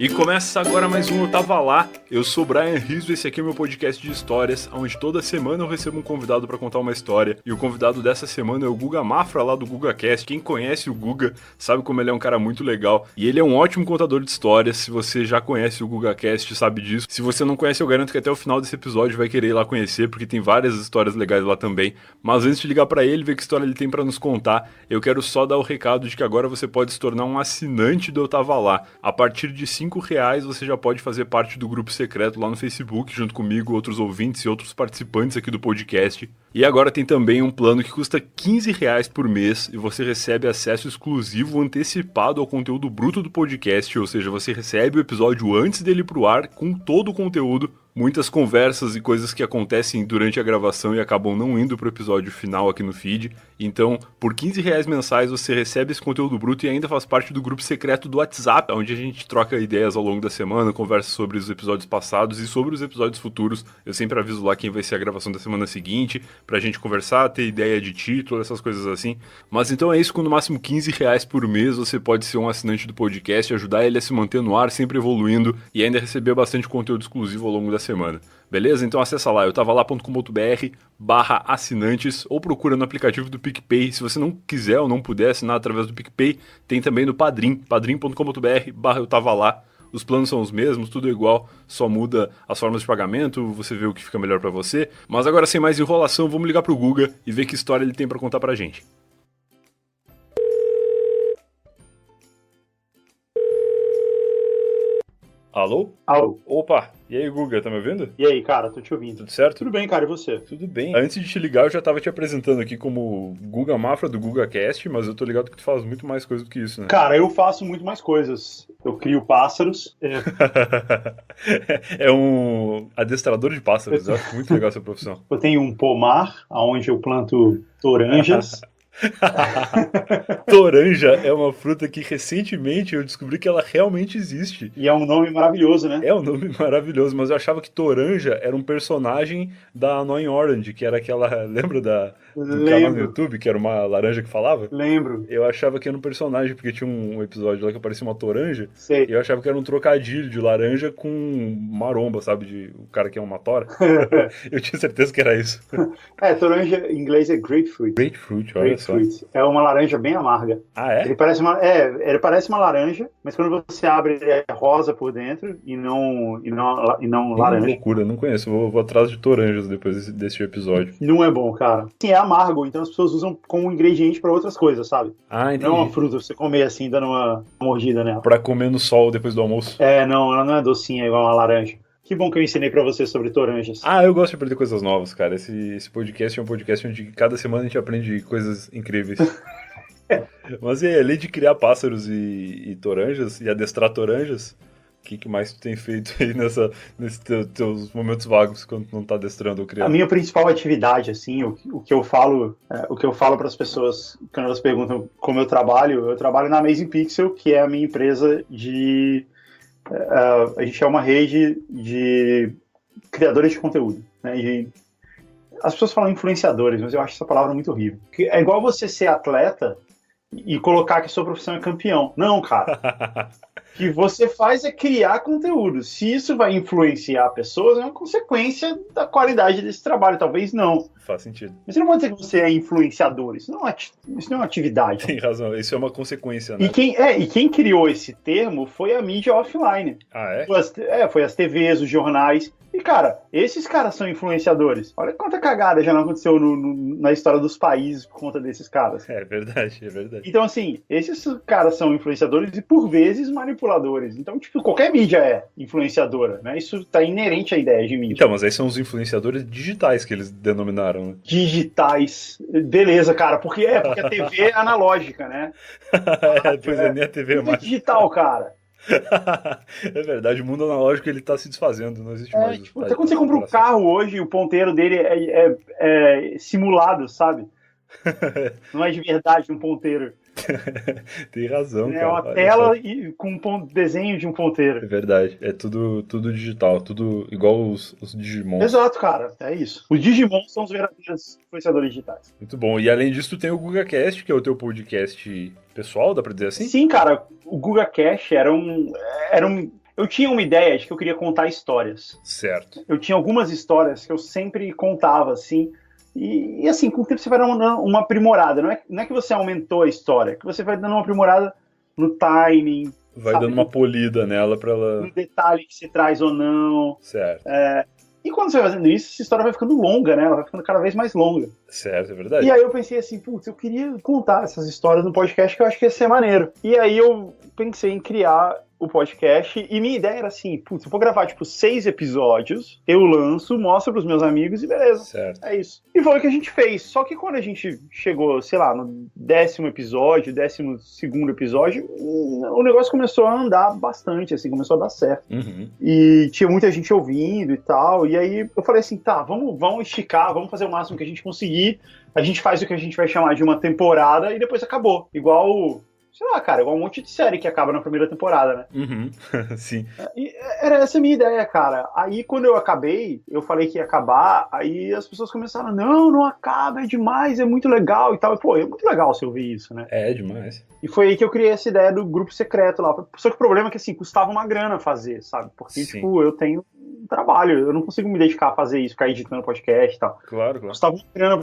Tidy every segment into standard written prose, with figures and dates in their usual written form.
E começa agora mais um Eu Tava Lá. Eu sou o Brian Rizzo, esse aqui é o meu podcast de histórias, onde toda semana eu recebo um convidado pra contar uma história. E o convidado dessa semana é o Guga Mafra, lá do GugaCast. Quem conhece o Guga sabe como ele é um cara muito legal. E ele é um ótimo contador de histórias. Se você já conhece o GugaCast, sabe disso. Se você não conhece, eu garanto que até o final desse episódio vai querer ir lá conhecer, porque tem várias histórias legais lá também. Mas antes de ligar pra ele, ver que história ele tem pra nos contar, eu quero só dar o recado de que agora você pode se tornar um assinante do Eu Tava Lá. A partir de R$5 você já pode fazer parte do grupo secreto lá no Facebook, junto comigo, outros ouvintes e outros participantes aqui do podcast. E agora tem também um plano que custa R$15 por mês e você recebe acesso exclusivo antecipado ao conteúdo bruto do podcast, ou seja, você recebe o episódio antes dele ir pro ar com todo o conteúdo. Muitas conversas e coisas que acontecem durante a gravação e acabam não indo pro episódio final aqui no feed. Então, por R$15 mensais você recebe esse conteúdo bruto e ainda faz parte do grupo secreto do WhatsApp, onde a gente troca ideias ao longo da semana, conversa sobre os episódios passados e sobre os episódios futuros. Eu sempre aviso lá quem vai ser a gravação da semana seguinte, pra gente conversar, ter ideia de título, essas coisas assim. Mas então é isso, com no máximo R$15 por mês você pode ser um assinante do podcast, ajudar ele a se manter no ar, sempre evoluindo e ainda receber bastante conteúdo exclusivo ao longo da semana. Beleza? Então acessa lá, eutavalá.com.br/assinantes ou procura no aplicativo do PicPay. Se você não quiser ou não puder assinar através do PicPay, tem também no Padrim, padrim.com.br/eutavalá. Os planos são os mesmos, tudo é igual, só muda as formas de pagamento, você vê o que fica melhor pra você. Mas agora, sem mais enrolação, vamos ligar pro Guga e ver que história ele tem pra contar pra gente. Alô? Alô. Opa, e aí, Guga, tá me ouvindo? E aí, cara, tô te ouvindo. Tudo certo? Tudo bem, cara, e você? Tudo bem. Antes de te ligar, eu já tava te apresentando aqui como Guga Mafra do GugaCast, mas eu tô ligado que tu faz muito mais coisa do que isso, né? Cara, eu faço muito mais coisas. Eu crio pássaros. É um adestrador de pássaros, eu acho muito legal essa profissão. Eu tenho um pomar, onde eu planto toranjas. Toranja é uma fruta que recentemente eu descobri que ela realmente existe. E é um nome maravilhoso, né? É um nome maravilhoso, mas eu achava que Toranja era um personagem da Annoying Orange, que era aquela... Lembra do canal no YouTube, que era uma laranja que falava? Lembro. Eu achava que era um personagem, porque tinha um episódio lá que aparecia uma toranja. Sei. E eu achava que era um trocadilho de laranja com maromba, sabe? De o cara que é uma tora. Eu tinha certeza que era isso. Toranja em inglês é grapefruit. Grapefruit, olha só. É uma laranja bem amarga. Ah, é? Ele parece uma laranja, mas quando você abre ele é rosa por dentro e não laranja. Loucura, não conheço. Vou atrás de toranjas depois desse episódio. Não é bom, cara. Sim, é amargo, então as pessoas usam como ingrediente pra outras coisas, sabe? Ah, entendi. Não é uma fruta, você comer assim, dando uma mordida nela. Pra comer no sol depois do almoço. Não, ela não é docinha igual uma laranja. Que bom que eu ensinei pra você sobre toranjas. Ah, eu gosto de aprender coisas novas, cara. Esse podcast é um podcast onde cada semana a gente aprende coisas incríveis. Mas e aí, além de criar pássaros e toranjas, e adestrar toranjas, o que mais tu tem feito aí nesses teus momentos vagos quando tu não tá adestrando ou criando? A minha principal atividade, assim, o que eu falo para as pessoas quando elas perguntam como eu trabalho na Amazing Pixel, que é a minha empresa de... a gente é uma rede de criadores de conteúdo, né? As pessoas falam influenciadores, mas eu acho essa palavra muito horrível. É igual você ser atleta e colocar que a sua profissão é campeão. Não, cara. O que você faz é criar conteúdo. Se isso vai influenciar pessoas, é uma consequência da qualidade desse trabalho. Talvez não. Faz sentido. Mas você não pode dizer que você é influenciador. Isso não é uma atividade. Tem razão. Isso é uma consequência, né? E quem criou esse termo foi a mídia offline. Ah, é? Foi as TVs, os jornais. E, cara, esses caras são influenciadores. Olha quanta cagada já não aconteceu na história dos países por conta desses caras. É verdade, é verdade. Então, assim, esses caras são influenciadores e, por vezes, manipuladores. Então, tipo, qualquer mídia é influenciadora, né? Isso tá inerente à ideia de mídia. Então, mas aí são os influenciadores digitais que eles denominaram, né? Digitais. Beleza, cara, porque a TV é analógica, né? Pois é, nem a TV é mais. Digital, cara. É verdade, o mundo analógico ele tá se desfazendo, não existe mais. Tipo, até quando você compra um carro hoje, o ponteiro dele é simulado, sabe? Não é de verdade um ponteiro. Tem razão, cara. É uma tela com desenho de um ponteiro. É verdade, é tudo digital, tudo igual os Digimons. Exato, cara, é isso. Os Digimons são os verdadeiros influenciadores digitais. Muito bom, e além disso tu tem o GugaCast, que é o teu podcast pessoal, dá pra dizer assim? Sim, cara, o GugaCast era um eu tinha uma ideia de que eu queria contar histórias. Certo. Eu tinha algumas histórias que eu sempre contava, assim, e assim, com o tempo você vai dando uma aprimorada. Não é que você aumentou a história, é que você vai dando uma aprimorada no timing. Vai sabe, dando uma polida nela pra ela... no detalhe que você traz ou não. Certo. E quando você vai fazendo isso, essa história vai ficando longa, né? Ela vai ficando cada vez mais longa. Certo, é verdade. E aí eu pensei assim, putz, eu queria contar essas histórias no podcast que eu acho que ia ser maneiro. E aí eu pensei em criar o podcast e minha ideia era assim, putz, eu vou gravar tipo 6 episódios, eu lanço, mostro pros meus amigos e beleza. Certo. É isso. E foi o que a gente fez. Só que quando a gente chegou, sei lá, no 10º episódio, 12º episódio, o negócio começou a andar bastante, assim, começou a dar certo. Uhum. E tinha muita gente ouvindo e tal. E aí eu falei assim, tá, vamos esticar, vamos fazer o máximo que a gente conseguir. A gente faz o que a gente vai chamar de uma temporada e depois acabou. Igual, sei lá, cara, igual um monte de série que acaba na primeira temporada, né? Uhum. Sim. E era essa a minha ideia, cara. Aí quando eu acabei, eu falei que ia acabar, aí as pessoas começaram, não acaba, é demais, é muito legal e tal. E, pô, é muito legal você ouvir isso, né? É demais. E foi aí que eu criei essa ideia do grupo secreto lá. Só que o problema é que, assim, custava uma grana fazer, sabe? Porque, Sim. tipo, eu tenho um trabalho, eu não consigo me dedicar a fazer isso, ficar editando podcast e tal. Claro. Custava uma grana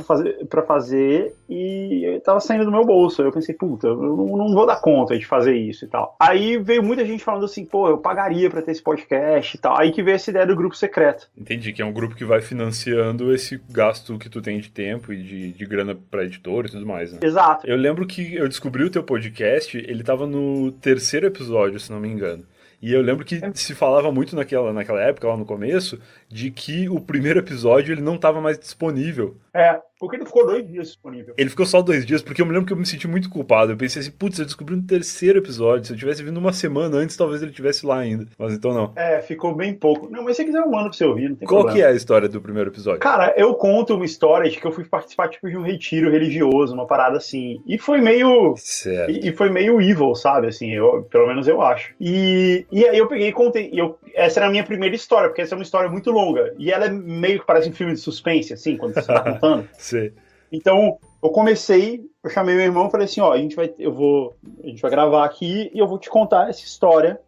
pra fazer e tava saindo do meu bolso. Aí eu pensei, puta, eu não vou dar conta de fazer isso e tal. Aí veio muita gente falando assim, pô, eu pagaria pra ter esse podcast e tal. Aí que veio essa ideia do grupo secreto. Entendi, que é um grupo que vai financiando esse gasto que tu tem de tempo e de grana pra editor e tudo mais, né? Exato. Eu lembro que eu descobri o teu podcast, ele tava no 3º episódio, se não me engano. E eu lembro que se falava muito naquela época, lá no começo, de que o primeiro episódio ele não estava mais disponível. Porque ele ficou 2 dias disponível. Ele ficou só 2 dias, porque eu me lembro que eu me senti muito culpado. Eu pensei assim, putz, eu descobri no 3º episódio. Se eu tivesse vindo uma semana antes, talvez ele estivesse lá ainda. Mas então não. Ficou bem pouco. Não, mas se você quiser eu mando pra você ouvir, não tem Qual problema. que é a história do primeiro episódio? Cara, eu conto uma história de que eu fui participar tipo de um retiro religioso, uma parada assim. E foi meio... Certo. E foi meio evil, sabe? Assim, pelo menos eu acho. E aí eu peguei e contei. Essa era a minha primeira história, porque essa é uma história muito longa. E ela é meio que parece um filme de suspense, assim, quando você tá contando. Sei. Então, eu chamei meu irmão e falei assim, ó, a gente vai gravar aqui e eu vou te contar essa história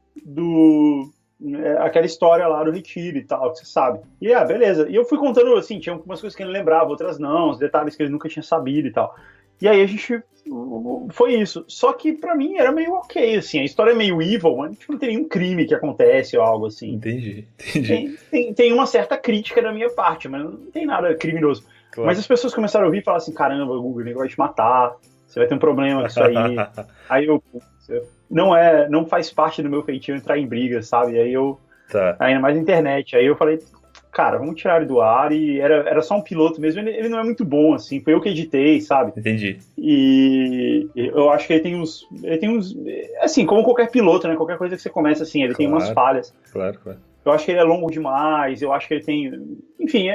aquela história lá do retiro e tal, que você sabe. E beleza. E eu fui contando, assim, tinha algumas coisas que ele lembrava, outras não, os detalhes que ele nunca tinha sabido e tal. E aí a gente... Foi isso. Só que pra mim era meio ok, assim. A história é meio evil, mas tipo, não tem nenhum crime que acontece ou algo assim. Entendi. Tem uma certa crítica da minha parte, mas não tem nada criminoso. Claro. Mas as pessoas começaram a ouvir e falaram assim, caramba, Google, ele vai te matar, você vai ter um problema com isso aí. Aí não faz parte do meu feitio entrar em briga, sabe? Aí ainda mais na internet. Aí eu falei, cara, vamos tirar ele do ar. E era só um piloto mesmo, ele não é muito bom, assim, foi eu que editei, sabe? Entendi. E eu acho que ele tem uns, assim, como qualquer piloto, né? Qualquer coisa que você começa assim, ele tem umas falhas. Claro. Eu acho que ele é longo demais, eu acho que ele tem... Enfim,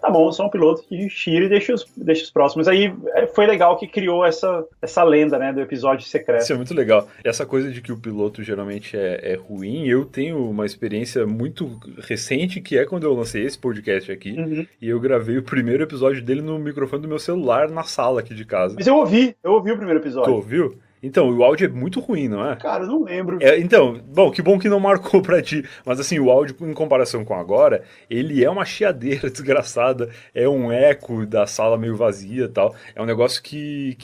tá bom, só um piloto que a gente tira e deixa os próximos. Aí foi legal que criou essa lenda, né, do episódio secreto. Isso é muito legal. Essa coisa de que o piloto geralmente é ruim, eu tenho uma experiência muito recente, que é quando eu lancei esse podcast aqui, e eu gravei o primeiro episódio dele no microfone do meu celular na sala aqui de casa. Mas eu ouvi o primeiro episódio. Tu ouviu? Então, o áudio é muito ruim, não é? Cara, eu não lembro. Então, que bom que não marcou pra ti. Mas assim, o áudio, em comparação com agora, ele é uma chiadeira desgraçada. É um eco da sala meio vazia e tal. É um negócio que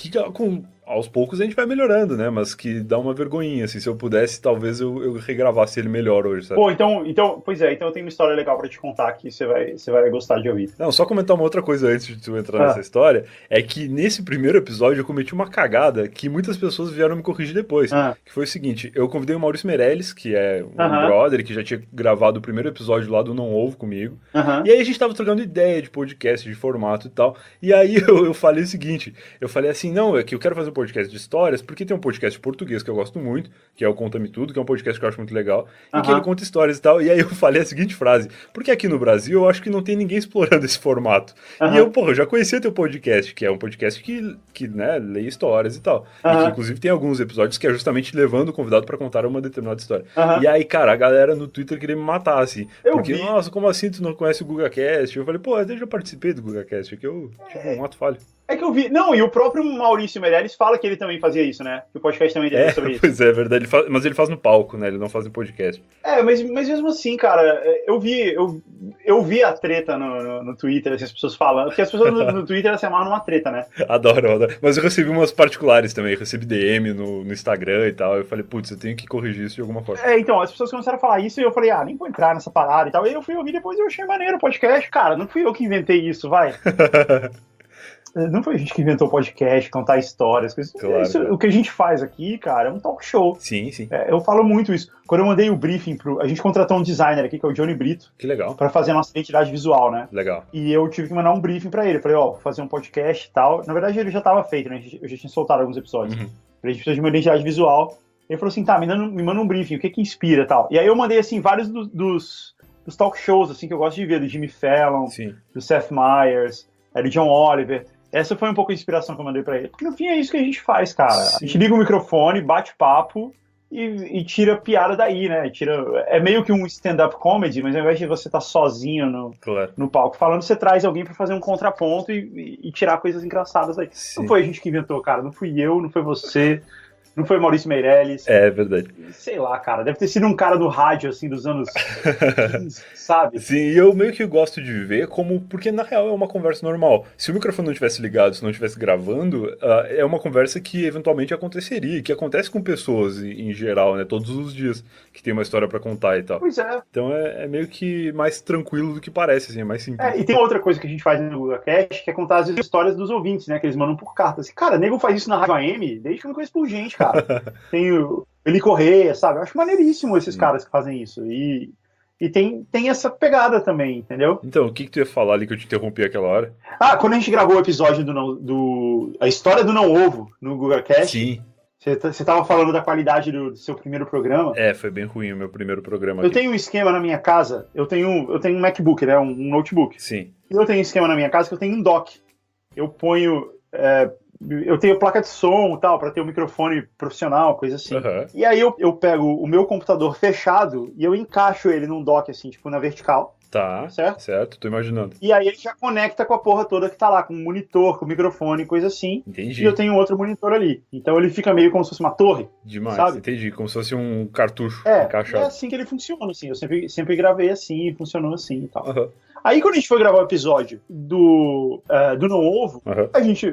aos poucos a gente vai melhorando, né? Mas que dá uma vergonhinha, assim. Se eu pudesse, talvez eu regravasse ele melhor hoje, sabe? Pô, então eu tenho uma história legal pra te contar que você vai gostar de ouvir. Não, só comentar uma outra coisa antes de tu entrar nessa história, é que nesse primeiro episódio eu cometi uma cagada que muitas pessoas vieram me corrigir depois. Que foi o seguinte, eu convidei o Maurício Meirelles, que é um brother, que já tinha gravado o primeiro episódio lá do Não Ovo comigo. E aí a gente tava trocando ideia de podcast, de formato e tal. E aí eu falei o seguinte, eu falei assim, não, é que eu quero fazer um podcast de histórias, porque tem um podcast português que eu gosto muito, que é o Conta-me Tudo, que é um podcast que eu acho muito legal, e que ele conta histórias e tal. E aí eu falei a seguinte frase, porque aqui no Brasil eu acho que não tem ninguém explorando esse formato. E eu já conhecia teu podcast, que é um podcast que né, lê histórias e tal. E que inclusive tem alguns episódios que é justamente levando o convidado pra contar uma determinada história. E aí, cara, a galera no Twitter queria me matar, assim. Nossa, como assim tu não conhece o GugaCast? Eu falei, pô, eu já participei do GugaCast, aqui eu tive um ato falho. É que eu vi. Não, e o próprio Maurício Meirelles fala que ele também fazia isso, né? Que o podcast também dele sobre isso. Pois é, verdade. Mas ele faz no palco, né? Ele não faz no podcast. Mas mesmo assim, cara, eu vi a treta no Twitter, assim, as pessoas falando. Porque as pessoas no Twitter se amarram numa treta, né? Adoro. Mas eu recebi umas particulares também. Eu recebi DM no Instagram e tal. Eu falei, putz, eu tenho que corrigir isso de alguma forma. Então, as pessoas começaram a falar isso e eu falei, nem vou entrar nessa parada e tal. E eu fui ouvir depois e eu achei maneiro o podcast. Cara, não fui eu que inventei isso, vai. Não foi a gente que inventou podcast, contar histórias, coisas. Claro, O que a gente faz aqui, cara, é um talk show. Sim, sim. Eu falo muito isso. Quando eu mandei o briefing a gente contratou um designer aqui, que é o Johnny Brito. Que legal. Pra fazer a nossa identidade visual, né? Legal. E eu tive que mandar um briefing pra ele. Eu falei, vou fazer um podcast e tal. Na verdade, ele já tava feito, né? Eu já tinha soltado alguns episódios. Uhum. A gente precisa de uma identidade visual. Ele falou assim, me manda um briefing, o que inspira e tal. E aí eu mandei, assim, vários dos talk shows, assim, que eu gosto de ver, do Jimmy Fallon, Sim. do Seth Meyers, do John Oliver. Essa foi um pouco a inspiração que eu mandei pra ele. Porque no fim é isso que a gente faz, cara. Sim. A gente liga o microfone, bate papo e tira piada daí, né? É meio que um stand-up comedy, mas ao invés de você estar sozinho no palco falando, você traz alguém pra fazer um contraponto e tirar coisas engraçadas aí. Sim. Não foi a gente que inventou, cara. Não fui eu, não foi você. Não foi Maurício Meirelles. É verdade. Sei lá, cara. Deve ter sido um cara do rádio, assim, dos anos 15, sabe? Sim, e eu meio que gosto de ver porque na real é uma conversa normal. Se o microfone não tivesse ligado, se não estivesse gravando, é uma conversa que eventualmente aconteceria, que acontece com pessoas em geral, né? Todos os dias que tem uma história pra contar e tal. Pois é. Então é meio que mais tranquilo do que parece, assim, é mais simples. E tem outra coisa que a gente faz no GugaCast, que é contar as histórias dos ouvintes, né? Que eles mandam por carta. Assim, cara, nego faz isso na Rádio AM desde que eu me conheço por gente, cara. Tem o Eli Correia, sabe? Eu acho maneiríssimo esses caras que fazem isso. E tem essa pegada também, entendeu? Então, o que tu ia falar ali que eu te interrompi aquela hora? Quando a gente gravou o episódio a história do Não Ovo no GugaCast. Sim. Você tava falando da qualidade do seu primeiro programa. Foi bem ruim o meu primeiro programa. Eu tenho um esquema na minha casa, eu tenho um MacBook, né? Um notebook. Sim. E eu tenho um esquema na minha casa que eu tenho um dock. Eu ponho... eu tenho placa de som e tal, pra ter um microfone profissional, coisa assim. Uhum. E aí eu pego o meu computador fechado e eu encaixo ele num dock, assim, tipo, na vertical. Tá, certo, tô imaginando. E aí ele já conecta com a porra toda que tá lá, com o monitor, com o microfone, coisa assim. Entendi. E eu tenho outro monitor ali. Então ele fica meio como se fosse uma torre. Demais, sabe? Entendi. Como se fosse um cartucho encaixado. É assim que ele funciona, assim. Eu sempre gravei assim, funcionou assim e tal. Uhum. Aí quando a gente foi gravar o episódio do Não Ovo,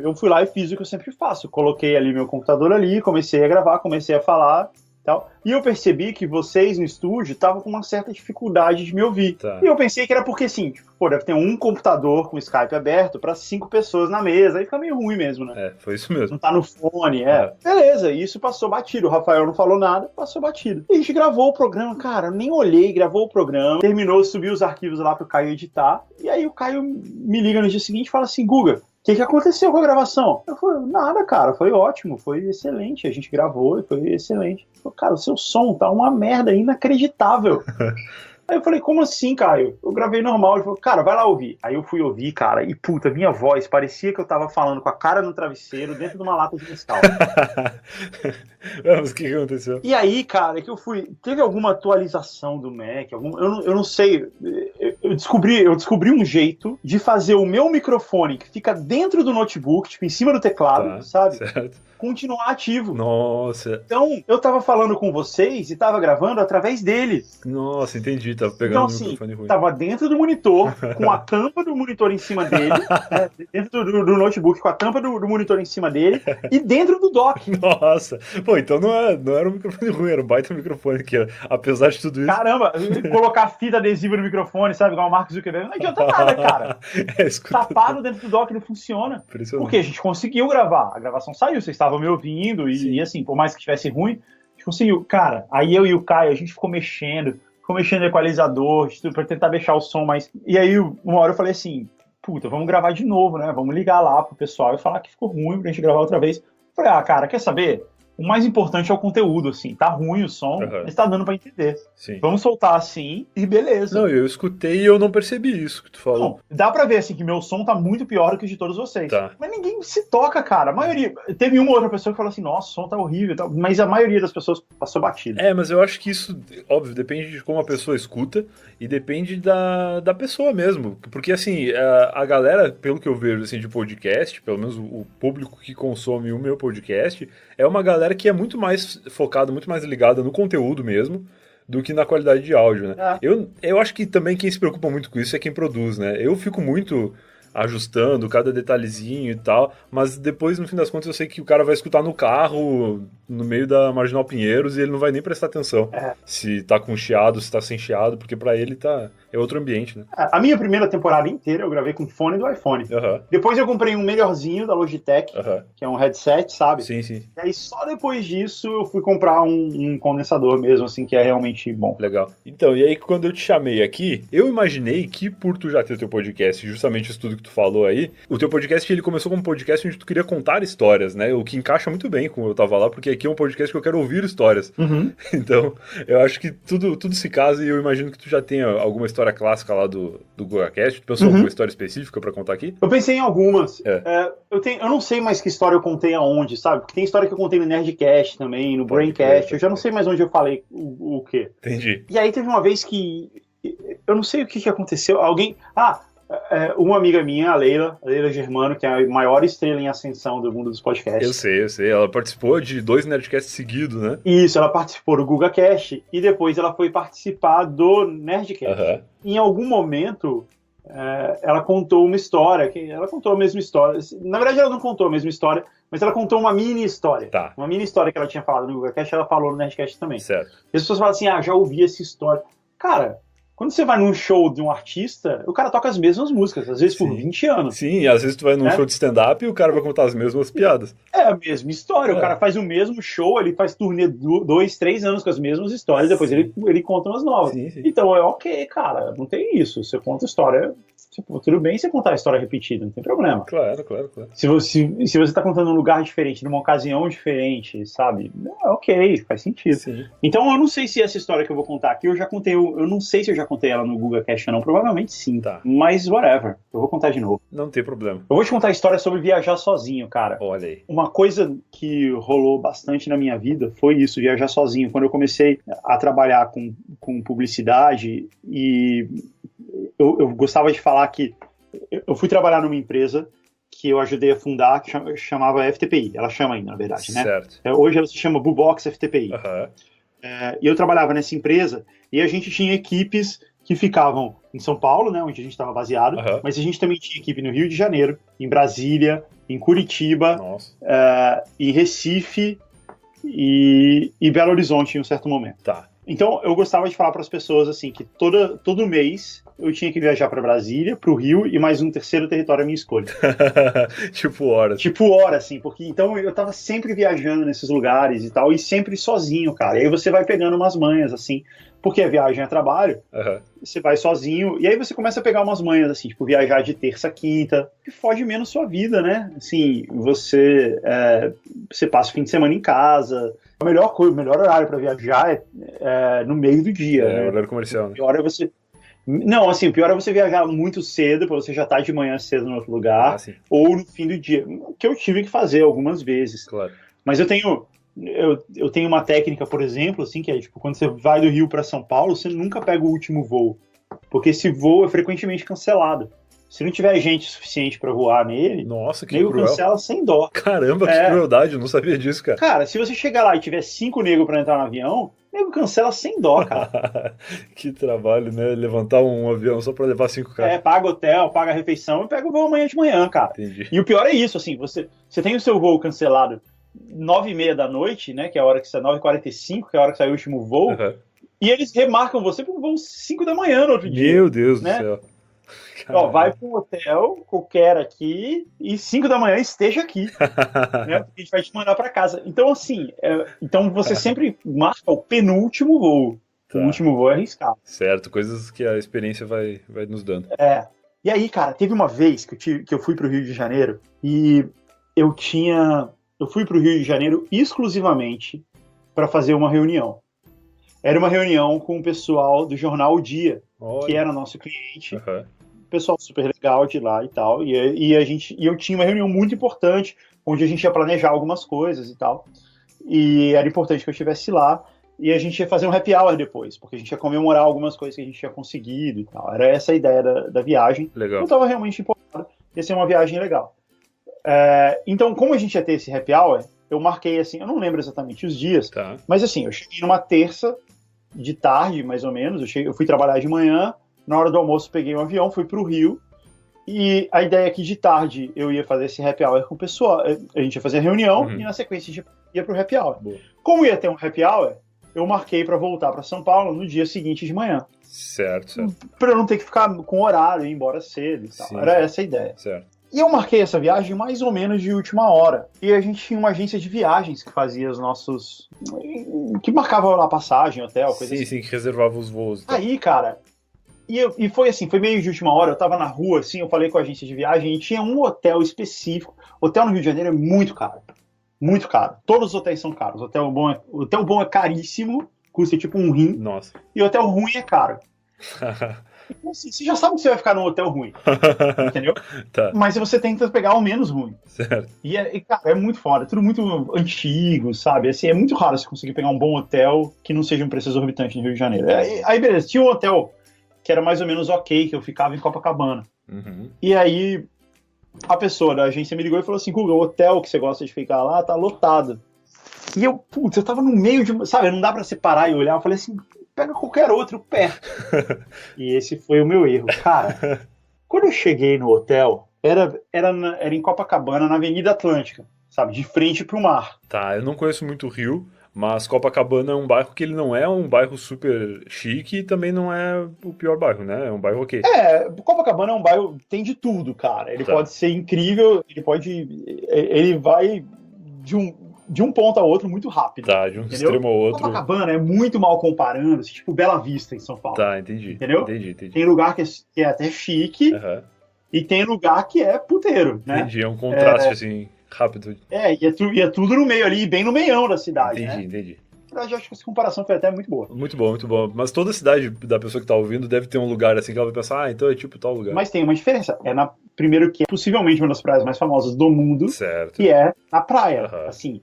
eu fui lá e fiz o que eu sempre faço. Coloquei ali meu computador ali, comecei a gravar, comecei a falar tal. E eu percebi que vocês no estúdio estavam com uma certa dificuldade de me ouvir. Tá. E eu pensei que era porque assim, deve ter um computador com o Skype aberto para 5 pessoas na mesa. Aí fica meio ruim mesmo, né? Foi isso mesmo. Não tá no fone, Beleza, isso passou batido. O Rafael não falou nada, passou batido. E a gente gravou o programa, cara, eu nem olhei, gravou o programa, terminou, subiu os arquivos lá pro Caio editar. E aí o Caio me liga no dia seguinte e fala assim, Guga, o que aconteceu com a gravação? Eu falei, nada, cara, foi ótimo, foi excelente. A gente gravou e foi excelente. Eu falei, cara, o seu som tá uma merda inacreditável. Aí eu falei, como assim, Caio? Eu gravei normal. Ele falou, cara, vai lá ouvir. Aí eu fui ouvir, cara, e puta, minha voz parecia que eu tava falando com a cara no travesseiro dentro de uma lata de mescal. Mas o que aconteceu? E aí, cara, que eu fui... Teve alguma atualização do Mac? Eu não sei. Eu descobri um jeito de fazer o meu microfone, que fica dentro do notebook, tipo, em cima do teclado, sabe? Certo. Continuar ativo. Nossa. Então, eu tava falando com vocês e tava gravando através dele. Nossa, entendi. Tava pegando o microfone ruim. Tava dentro do monitor, com a tampa do monitor em cima dele, né, dentro do notebook, com a tampa do monitor em cima dele, e dentro do dock. Nossa. Pô, então não era um microfone ruim, era um baita microfone, que apesar de tudo isso... Caramba, colocar fita adesiva no microfone, sabe, igual o Mark Zuckerberg, não adianta nada, cara. Tapado dentro do dock, ele funciona. Porque a gente conseguiu gravar. A gravação saiu, vocês estavam me ouvindo, e assim, por mais que tivesse ruim, a gente conseguiu. Cara, aí eu e o Caio, a gente ficou mexendo no equalizador, pra tentar deixar o som mais... E aí, uma hora eu falei assim, puta, vamos gravar de novo, né? Vamos ligar lá pro pessoal e falar que ficou ruim pra gente gravar outra vez. Eu falei, cara, quer saber? o mais importante é o conteúdo, assim. Tá ruim o som, mas tá dando pra entender. Sim. Vamos soltar assim e beleza. Não, eu escutei e eu não percebi isso que tu falou. Não, dá pra ver, assim, que meu som tá muito pior do que o de todos vocês. Tá. Mas ninguém se toca, cara. A maioria... Teve uma outra pessoa que falou assim, nossa, o som tá horrível e tal. Mas a maioria das pessoas passou batido. Mas eu acho que isso, óbvio, depende de como a pessoa escuta e depende da pessoa mesmo. Porque, assim, a galera, pelo que eu vejo, assim, de podcast, pelo menos o público que consome o meu podcast, é uma galera que é muito mais focada, muito mais ligada no conteúdo mesmo, do que na qualidade de áudio, né? Eu acho que também quem se preocupa muito com isso é quem produz, né? Eu fico muito ajustando cada detalhezinho e tal, mas depois, no fim das contas, eu sei que o cara vai escutar no carro, no meio da Marginal Pinheiros, e ele não vai nem prestar atenção se tá com chiado, se tá sem chiado, porque pra ele é outro ambiente, né? A minha primeira temporada inteira eu gravei com fone do iPhone. Depois eu comprei um melhorzinho da Logitech, que é um headset, sabe? Sim, sim. E aí só depois disso eu fui comprar um condensador mesmo, assim, que é realmente bom. Legal. Então, e aí quando eu te chamei aqui, eu imaginei que por tu já ter teu podcast, justamente isso tudo que tu falou aí, o teu podcast ele começou como um podcast onde tu queria contar histórias, né? O que encaixa muito bem com eu tava lá, porque aqui é um podcast que eu quero ouvir histórias. Então, eu acho que tudo se casa e eu imagino que tu já tenha alguma história clássica lá do GugaCast. Tu pensou em alguma história específica pra contar aqui? Eu pensei em algumas. Eu não sei mais que história eu contei aonde, sabe? Porque tem história que eu contei no Nerdcast também, no Braincast. Eu já não sei mais onde eu falei o quê. Entendi. E aí teve uma vez que... Eu não sei o que aconteceu. Alguém... uma amiga minha, a Leila Germano, que é a maior estrela em ascensão do mundo dos podcasts. Eu sei. Ela participou de 2 Nerdcasts seguidos, né? Isso, ela participou do GugaCast e depois ela foi participar do Nerdcast. Em algum momento, ela contou uma história, ela contou a mesma história. Na verdade, ela não contou a mesma história, mas ela contou uma mini história. Uma mini história que ela tinha falado no GugaCast, ela falou no Nerdcast também. Certo. E as pessoas falam assim, já ouvi essa história. Cara... Quando você vai num show de um artista, o cara toca as mesmas músicas, às vezes por 20 anos. Sim, e às vezes tu vai num show de stand-up e o cara vai contar as mesmas piadas. É a mesma história, o cara faz o mesmo show, ele faz turnê 2, 3 anos com as mesmas histórias, depois ele conta umas novas. Sim. Então é ok, cara, não tem isso. Você conta história, tudo bem você contar a história repetida, não tem problema. Claro. Se você tá contando num lugar diferente, numa ocasião diferente, sabe? É ok, faz sentido. Sim. Então eu não sei se essa história que eu vou contar aqui, eu já contei, eu não sei se eu já contei ela no GugaCast ou não, provavelmente sim. Mas whatever, eu vou contar de novo. Não tem problema. Eu vou te contar a história sobre viajar sozinho, cara. Olha aí. Uma coisa que rolou bastante na minha vida foi isso, viajar sozinho. Quando eu comecei a trabalhar com publicidade, e eu gostava de falar que eu fui trabalhar numa empresa que eu ajudei a fundar, que chamava FTPI. Ela chama ainda, na verdade, né? Certo. Hoje ela se chama Bubox FTPI. E eu trabalhava nessa empresa e a gente tinha equipes que ficavam em São Paulo, né, onde a gente estava baseado, mas a gente também tinha equipe no Rio de Janeiro, em Brasília, em Curitiba, em Recife e Belo Horizonte em um certo momento. Então, eu gostava de falar para as pessoas assim que todo mês eu tinha que viajar para Brasília, para o Rio e mais um terceiro território à minha escolha. Tipo hora, assim, porque então eu tava sempre viajando nesses lugares e tal, e sempre sozinho, cara. E aí você vai pegando umas manhas, assim, porque a viagem é trabalho, você vai sozinho, e aí você começa a pegar umas manhas, assim, tipo, viajar de terça a quinta, que foge menos sua vida, né? Assim, você passa o fim de semana em casa. O melhor horário para viajar é no meio do dia. Né? Horário comercial, né? O pior é você... Não, assim, o pior é você viajar muito cedo, para você já estar de manhã cedo no outro lugar, ou no fim do dia, que eu tive que fazer algumas vezes. Claro. Mas eu tenho uma técnica, por exemplo, assim, que é tipo, quando você vai do Rio para São Paulo, você nunca pega o último voo, porque esse voo é frequentemente cancelado. Se não tiver gente suficiente pra voar nele, nossa, que nego cruel. Cancela sem dó. Caramba, que crueldade, eu não sabia disso, cara. Cara, se você chegar lá e tiver 5 negros pra entrar no avião, nego cancela sem dó, cara. Que trabalho, né? Levantar um avião só pra levar 5 caras. Paga hotel, paga a refeição e pega o voo amanhã de manhã, cara. Entendi. E o pior é isso, assim, você tem o seu voo cancelado 9h30 da noite, né, que é a hora que sai, 9h45, que é a hora que sai o último voo, e eles remarcam você pro voo 5 da manhã no outro dia. Meu Deus né? do céu. Ó, vai para um hotel qualquer aqui e 5 da manhã esteja aqui. Né? A gente vai te mandar para casa. Então, assim, então você sempre marca o penúltimo voo. O último voo é arriscado. Certo, coisas que a experiência vai nos dando. E aí, cara, teve uma vez que eu fui pro Rio de Janeiro e eu tinha eu fui para o Rio de Janeiro exclusivamente para fazer uma reunião. Era uma reunião com o pessoal do jornal O Dia, que era nosso cliente. Uhum. Pessoal super legal de lá e tal. E eu tinha uma reunião muito importante, onde a gente ia planejar algumas coisas e tal. E era importante que eu estivesse lá. E a gente ia fazer um happy hour depois, porque a gente ia comemorar algumas coisas que a gente tinha conseguido e tal. Era essa a ideia da viagem. Legal. Eu estava realmente empolgado. Ia ser uma viagem legal. Então, como a gente ia ter esse happy hour, eu marquei assim, eu não lembro exatamente os dias, mas assim, eu cheguei numa terça de tarde, mais ou menos. Eu fui trabalhar de manhã, na hora do almoço peguei um avião, fui pro Rio, e a ideia é que de tarde eu ia fazer esse happy hour com o pessoal, a gente ia fazer a reunião, e na sequência a gente ia pro happy hour. Boa. Como ia ter um happy hour, eu marquei para voltar para São Paulo no dia seguinte de manhã. Certo. Para eu não ter que ficar com horário, ir embora cedo e tal. Era essa a ideia. Certo. E eu marquei essa viagem mais ou menos de última hora. E a gente tinha uma agência de viagens que fazia os nossos... que marcava lá passagem, hotel, coisa assim. Sim, que reservava os voos. Aí, cara... E foi assim, foi meio de última hora, eu tava na rua, assim, eu falei com a agência de viagem e tinha um hotel específico. Hotel no Rio de Janeiro é muito caro. Muito caro. Todos os hotéis são caros. Hotel bom é caríssimo, custa tipo um rim. Nossa. E hotel ruim é caro. Então, assim, você já sabe que você vai ficar num hotel ruim, entendeu? Tá. Mas você tenta pegar o menos ruim. Certo. E cara, é muito foda, é tudo muito antigo, sabe? Assim, é muito raro você conseguir pegar um bom hotel que não seja um preço exorbitante no Rio de Janeiro. Aí, beleza, tinha um hotel que era mais ou menos ok, que eu ficava em Copacabana. Uhum. E aí, a pessoa da agência me ligou e falou assim, Guga, o hotel que você gosta de ficar lá tá lotado. E eu tava no meio de... Sabe, não dá pra separar e olhar. Eu falei assim, pega qualquer outro perto. E esse foi o meu erro. Cara, quando eu cheguei no hotel, era em Copacabana, na Avenida Atlântica, sabe, de frente pro mar. Tá, eu não conheço muito o Rio, mas Copacabana é um bairro que ele não é um bairro super chique e também não é o pior bairro, né? É um bairro ok. Copacabana é um bairro, tem de tudo, cara. Ele pode ser incrível, ele vai de um ponto a outro muito rápido. Tá, de um extremo ao outro. Copacabana é muito mal comparando, tipo Bela Vista em São Paulo. Tá, entendi. Entendeu? Entendi. Tem lugar que é até chique e tem lugar que é puteiro, né? Entendi, é um contraste assim, rápido. E é tudo no meio ali, bem no meião da cidade, Entendi. Na verdade, eu acho que essa comparação foi até muito boa. Muito bom. Mas toda cidade da pessoa que tá ouvindo deve ter um lugar assim que ela vai pensar, então é tipo tal lugar. Mas tem uma diferença. Primeiro que é possivelmente uma das praias mais famosas do mundo. Certo. Que é na praia. Assim,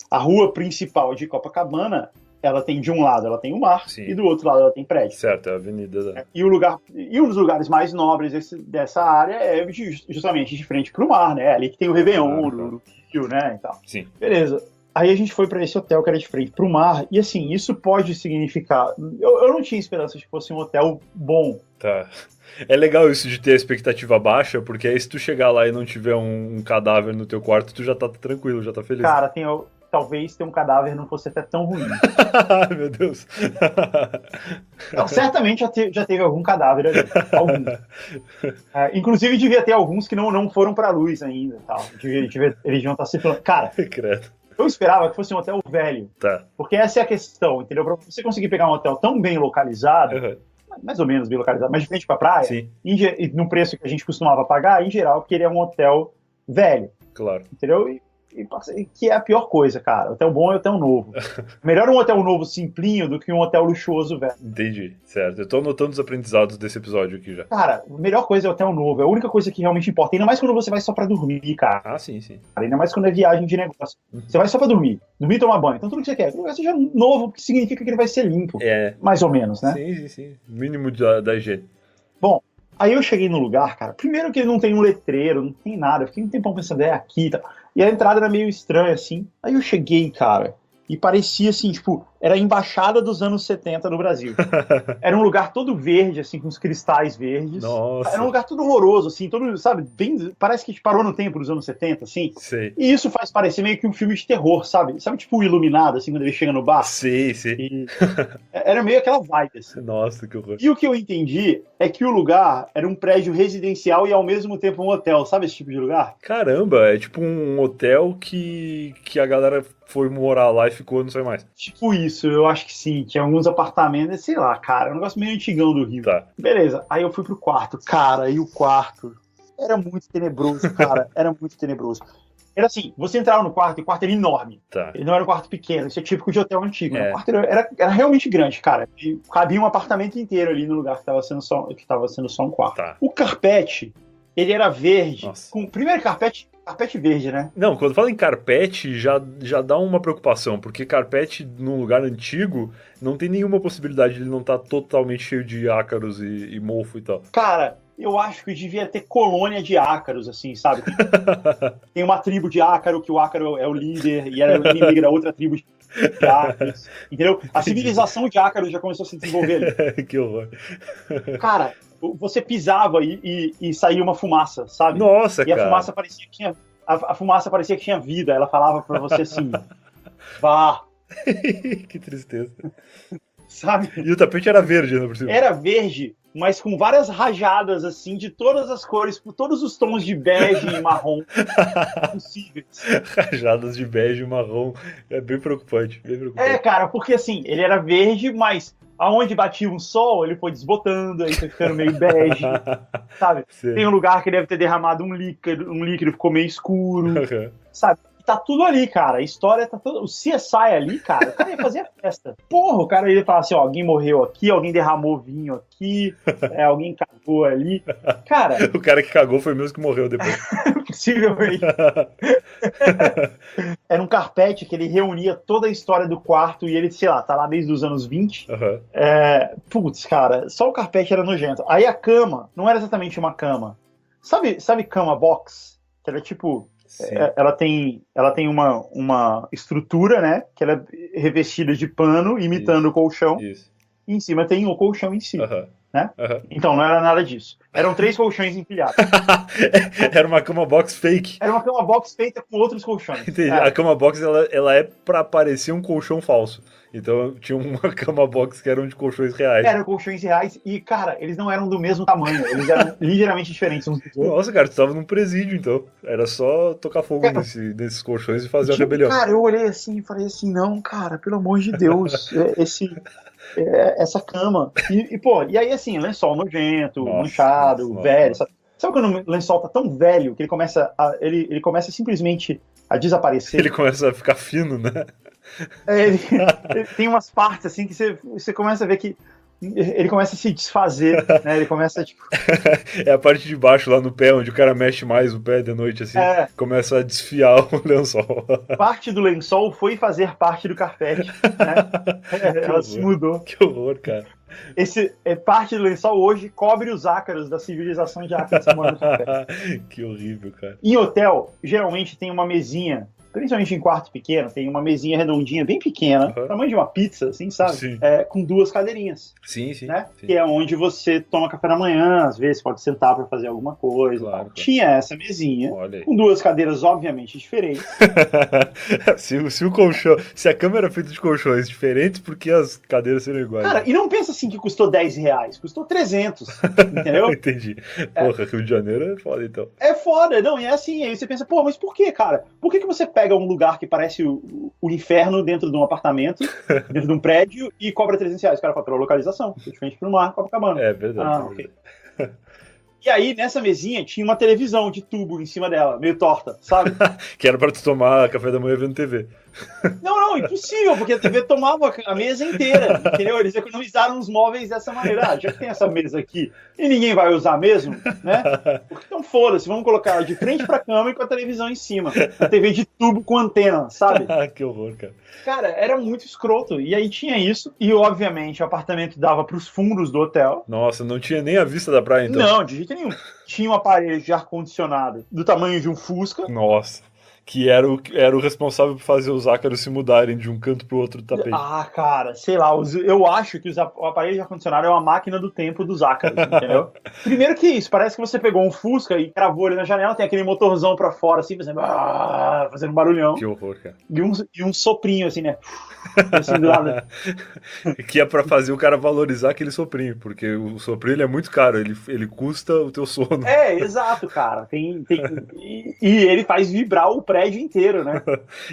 a rua principal de Copacabana, ela tem de um lado ela tem o mar e do outro lado ela tem prédio. Certo, é a avenida. E um dos lugares mais nobres dessa área é justamente de frente pro mar, né? Ali que tem o Réveillon, no Rio, né? E tal. Sim. Beleza. Aí a gente foi para esse hotel que era de frente pro mar, e assim, isso pode significar... Eu não tinha esperança de que fosse um hotel bom. Tá. É legal isso de ter a expectativa baixa, porque aí se tu chegar lá e não tiver um cadáver no teu quarto, tu já tá tranquilo, já tá feliz. Cara, talvez ter um cadáver não fosse até tão ruim. Meu Deus. Não, certamente já teve algum cadáver ali. Inclusive devia ter alguns que não foram pra luz ainda. Tal. Eles deviam estar se falando. Cara, credo. Eu esperava que fosse um hotel velho. Tá. Porque essa é a questão, entendeu? Pra você conseguir pegar um hotel tão bem localizado, mais ou menos bem localizado, mas de frente pra praia, e no preço que a gente costumava pagar, em geral, porque ele é um hotel velho. Claro. Entendeu? Que é a pior coisa, cara. Hotel bom é hotel novo. Melhor um hotel novo simplinho do que um hotel luxuoso velho. Entendi, certo. Eu tô anotando os aprendizados desse episódio aqui já. Cara, a melhor coisa é hotel novo. É a única coisa que realmente importa. Ainda mais quando você vai só pra dormir, cara. Ah, sim. Ainda mais quando é viagem de negócio. Você vai só pra dormir e tomar banho. Então tudo que você quer. Que o lugar seja novo, que significa que ele vai ser limpo. Mais ou menos, né? Sim. Mínimo da higiene. Bom, aí eu cheguei no lugar, cara. Primeiro que ele não tem um letreiro, não tem nada. Eu fiquei um tempão pensando, aqui e tal. E a entrada era meio estranha, assim. Aí eu cheguei, cara, e parecia assim, tipo, era a embaixada dos anos 70 no Brasil. Era um lugar todo verde, assim, com os cristais verdes. Nossa. Era um lugar todo horroroso, assim, todo, sabe, bem, parece que parou no tempo dos anos 70, assim. Sei. E isso faz parecer meio que um filme de terror, sabe? Sabe, tipo, o Iluminado, assim, quando ele chega no bar? Sim. Era meio aquela vibe, assim. Nossa, que horror. E o que eu entendi é que o lugar era um prédio residencial e ao mesmo tempo um hotel, sabe esse tipo de lugar? Caramba, é tipo um hotel que a galera foi morar lá e ficou, não sei mais. Tipo isso, eu acho que sim. Tinha alguns apartamentos, sei lá, cara, um negócio meio antigão do Rio. Tá. Beleza, aí eu fui pro quarto. Cara, e o quarto era muito tenebroso, cara. Era muito tenebroso. Era assim, você entrava no quarto, e o quarto era enorme. Tá. Ele não era um quarto pequeno, isso é típico de hotel antigo. É. O quarto era realmente grande, cara. E cabia um apartamento inteiro ali no lugar que estava sendo só um quarto. Tá. O carpete, ele era verde. Nossa. Primeiro carpete verde, né? Não, quando fala em carpete, já dá uma preocupação, porque carpete num lugar antigo não tem nenhuma possibilidade de ele não estar totalmente cheio de ácaros e mofo e tal. Cara, eu acho que devia ter colônia de ácaros, assim, sabe? Tem uma tribo de ácaro, que o ácaro é o líder, e ela é o inimigo da outra tribo de ácaros, entendeu? A civilização de ácaros já começou a se desenvolver ali. Que horror. Cara, você pisava e saía uma fumaça, sabe? Nossa, e a cara. fumaça parecia que tinha, a fumaça parecia que tinha vida. Ela falava pra você assim, vá, Que tristeza. sabe? E o tapete era verde, né, por cima? Era verde, mas com várias rajadas, assim, de todas as cores, por todos os tons de bege e marrom possíveis. Rajadas de bege e marrom. É bem preocupante, bem preocupante. É, cara, porque assim, ele era verde, mas aonde batia um sol, ele foi desbotando, aí foi ficando meio bege, sabe? Sim. Tem um lugar que deve ter derramado um líquido ficou meio escuro, sabe? Tá tudo ali, cara. A história tá toda. O CSI ali, cara, o cara ia fazer a festa. Porra, o cara ia falar assim: ó, alguém morreu aqui, alguém derramou vinho aqui, alguém cagou ali. Cara. O cara que cagou foi mesmo que morreu depois. Possivelmente. Era um carpete que ele reunia toda a história do quarto e ele, sei lá, tá lá desde os anos 20. Uhum. Putz, cara, só o carpete era nojento. Aí a cama não era exatamente uma cama. Sabe cama box? Que era tipo. Ela tem uma estrutura, né? Que ela é revestida de pano, imitando o colchão. Isso. E em cima tem o colchão em si. Uhum. Né? Uhum. Então não era nada disso. Eram 3 colchões empilhados. Era uma cama box fake. Era uma cama box feita com outros colchões. Entendi. A cama box ela é pra parecer um colchão falso. Então tinha uma cama box que eram de colchões reais. Eram colchões reais e, cara, eles não eram do mesmo tamanho. Eles eram ligeiramente diferentes uns dos outros. Nossa, cara, tu tava num presídio, então. Era só tocar fogo nesses colchões e fazer a rebelião. Cara, eu olhei assim e falei assim, não, cara, pelo amor de Deus, essa cama. E aí, assim, lençol nojento, manchado, velho. Sabe quando o lençol tá tão velho que ele começa simplesmente a desaparecer? Ele começa a ficar fino, né? Ele tem umas partes assim que você começa a ver que ele começa a se desfazer, né? Ele começa, tipo... É a parte de baixo, lá no pé, onde o cara mexe mais o pé de noite, assim, começa a desfiar o lençol. Parte do lençol foi fazer parte do carpete, né? Ela se mudou. Que horror, cara. Parte do lençol hoje cobre os ácaros da civilização de ácaros que mora no carpete. Que horrível, cara. Em hotel, geralmente tem uma mesinha, principalmente em quarto pequeno, tem uma mesinha redondinha, bem pequena, tamanho de uma pizza, assim, sabe? Sim. Com 2 cadeirinhas. Sim, sim, né? sim. Que é onde você toma café da manhã, às vezes pode sentar para fazer alguma coisa. Claro. Tinha essa mesinha, com 2 cadeiras obviamente diferentes. se o colchão, se a cama era feita de colchões diferentes, por que as cadeiras seriam iguais? Cara, e não pensa assim que custou R$10, custou 300, entendeu? Entendi. Porra, Rio de Janeiro é foda, então. É foda, não, e é assim, aí você pensa, pô, mas por que, cara? Por que você pega um lugar que parece o inferno dentro de um apartamento, dentro de um prédio, e cobra R$300? O cara fala, pela localização, diferente pro mar, Copacabana. É verdade. Okay. E aí, nessa mesinha, tinha uma televisão de tubo em cima dela, meio torta, sabe? Que era pra tu tomar café da manhã vendo TV. Não, impossível, porque a TV tomava a mesa inteira, entendeu? Eles economizaram os móveis dessa maneira. Já que tem essa mesa aqui e ninguém vai usar mesmo, né? Então foda-se, vamos colocar ela de frente pra cama e com a televisão em cima. A TV de tubo com antena, sabe? Que horror, cara. Cara, era muito escroto. E aí tinha isso, e obviamente o apartamento dava pros fundos do hotel. Nossa, não tinha nem a vista da praia, então? Não, de jeito nenhum. Tinha um aparelho de ar-condicionado do tamanho de um Fusca. Nossa. Que era o responsável por fazer os ácaros se mudarem de um canto pro outro do tapete. Ah, cara, sei lá, eu acho que o aparelho de ar-condicionado é uma máquina do tempo dos ácaros, entendeu? Primeiro que isso, parece que você pegou um Fusca e cravou ele na janela, tem aquele motorzão pra fora, assim, fazendo um barulhão. Que horror, cara. E um soprinho, assim, né? Assim, do lado. Que é pra fazer o cara valorizar aquele soprinho, porque o soprinho ele é muito caro, ele custa o teu sono. Exato, cara. E ele faz vibrar o prédio prédio inteiro, né?